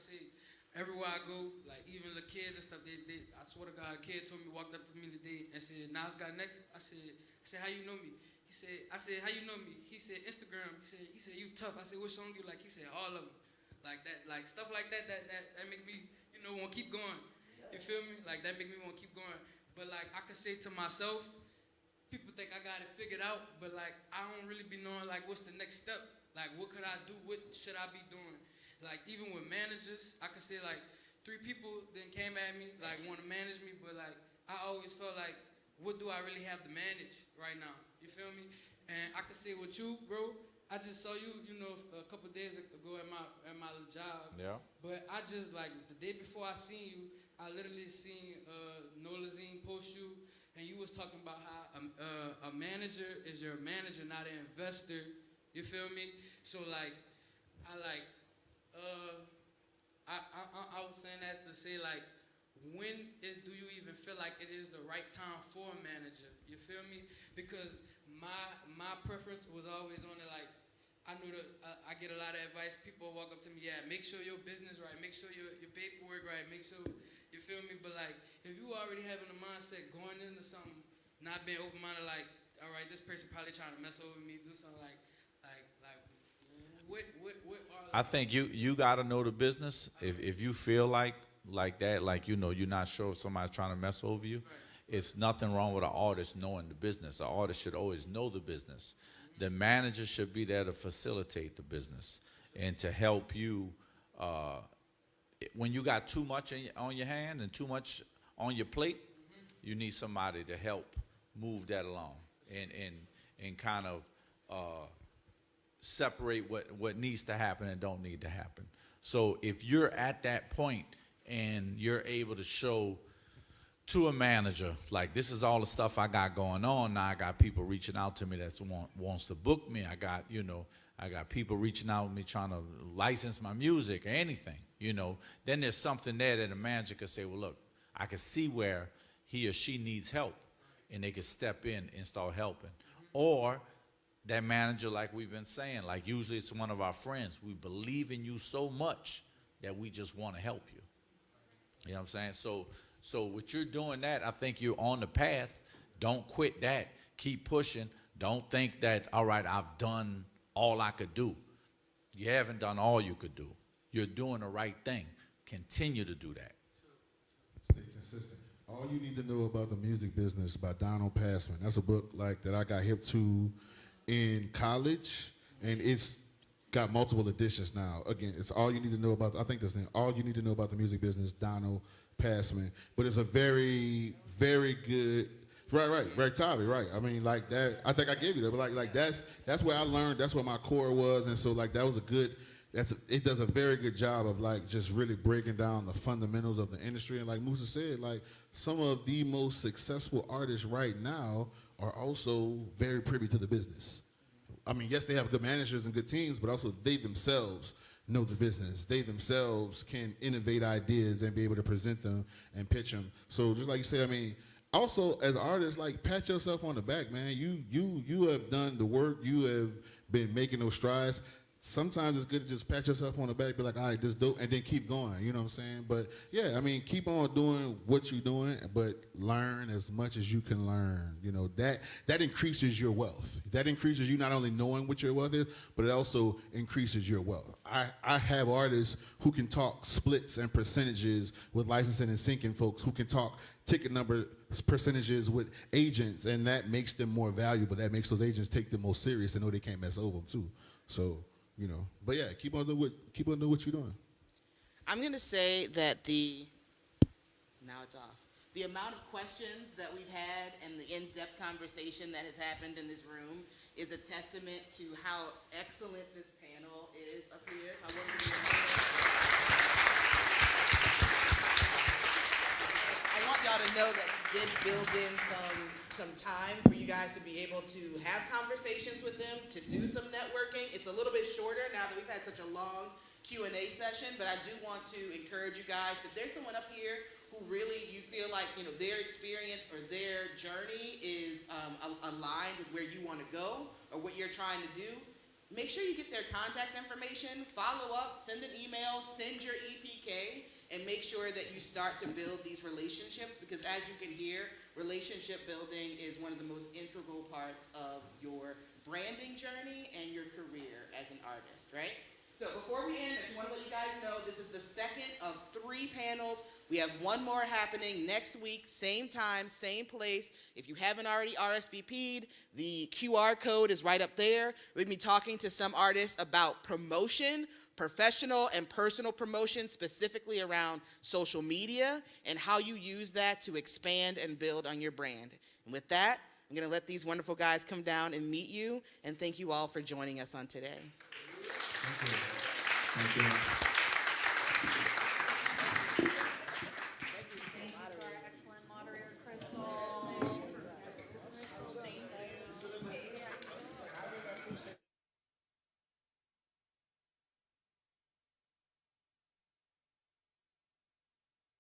say everywhere I go, like even the kids and stuff, I swear to God, a kid walked up to me today and said, Nas Got Next. I said, how you know me? I said, how you know me? He said, Instagram. He said, you tough. I said, what song you like? He said, all of them. Like that, like stuff like that make me, you know, want to keep going. You feel me? Like that make me want to keep going. But like I could say to myself, people think I got it figured out, but like I don't really be knowing like what's the next step. Like what could I do? What should I be doing? Like even with managers, I could say like 3 people then came at me, like want to manage me, but like I always felt like, what do I really have to manage right now? You feel me? And I could say with you, bro, I just saw you, you know, a couple of days ago at my job. Yeah. But I just like the day before I seen you, I literally seen Nolazine post you, and you was talking about how a manager is your manager, not an investor. You feel me? So like, I was saying that to say like, do you even feel like it is the right time for a manager? You feel me? Because my preference was always on it like, I know I get a lot of advice. People walk up to me, yeah, make sure your business right, make sure your paperwork right, make sure, you feel me? But like, if you already having a mindset going into something, not being open-minded, like, all right, this person probably trying to mess over me, do something like what are... I think you got to know the business. If you feel like that, like, you know, you're not sure if somebody's trying to mess over you, it's nothing wrong with an artist knowing the business. An artist should always know the business. The manager should be there to facilitate the business and to help you. When you got too much on your hand and too much on your plate, you need somebody to help move that along and kind of separate what needs to happen and don't need to happen. So if you're at that point and you're able to show to a manager, like, this is all the stuff I got going on. Now I got people reaching out to me that wants to book me. I got people reaching out to me trying to license my music or anything, you know. Then there's something there that a manager could say, well, look, I can see where he or she needs help, and they could step in and start helping. Or that manager, like we've been saying, like usually it's one of our friends. We believe in you so much that we just want to help you. You know what I'm saying? So what you're doing that, I think you're on the path. Don't quit that. Keep pushing. Don't think that, all right, I've done all I could do. You haven't done all you could do. You're doing the right thing. Continue to do that. consistent. All You Need to Know About the Music Business by Donald Passman. That's a book like that I got hip to in college, and it's got multiple editions now. Again, it's All You Need to Know About, I think that's the name, All You Need to Know About the Music Business, Donald Passman. But it's a very, very good, right, Tavia, right. I mean, like that, I think I gave you that, but like that's where I learned, that's where my core was, and so like that was a good, it does a very good job of like just really breaking down the fundamentals of the industry. And like Mousa said, like some of the most successful artists right now are also very privy to the business. I mean, yes, they have good managers and good teams, but also they themselves know the business. They themselves can innovate ideas and be able to present them and pitch them. So just like you said, I mean, also as artists, like pat yourself on the back, man. You have done the work. You have been making those strides. Sometimes it's good to just pat yourself on the back, be like, all right, this dope, and then keep going, you know what I'm saying? But yeah, I mean, keep on doing what you're doing, but learn as much as you can learn. You know, that increases your wealth. That increases you not only knowing what your wealth is, but it also increases your wealth. I have artists who can talk splits and percentages with licensing and syncing folks, who can talk ticket number percentages with agents, and that makes them more valuable. That makes those agents take them more serious and know they can't mess over them too. So, you know, but yeah, keep on doing what you're doing. I'm going to say that now it's off. The amount of questions that we've had and the in-depth conversation that has happened in this room is a testament to how excellent this panel is up here. So I want y'all to know that we did build in some time for you guys to be able to have conversations with them, to do some networking. It's a little bit shorter now that we've had such a long Q&A session, but I do want to encourage you guys, if there's someone up here who really you feel like, you know, their experience or their journey is aligned with where you want to go or what you're trying to do, make sure you get their contact information, follow up, send an email, send your EPK, and make sure that you start to build these relationships, because as you can hear, relationship building is one of the most integral parts of your branding journey and your career as an artist, right? So before we end, I just want to let you guys know this is the second of 3 panels. We have one more happening next week, same time, same place. If you haven't already RSVP'd, the QR code is right up there. We'll be talking to some artists about promotion, professional and personal promotion, specifically around social media and how you use that to expand and build on your brand. And with that, I'm going to let these wonderful guys come down and meet you, and thank you all for joining us on today. Thank you. Thank you.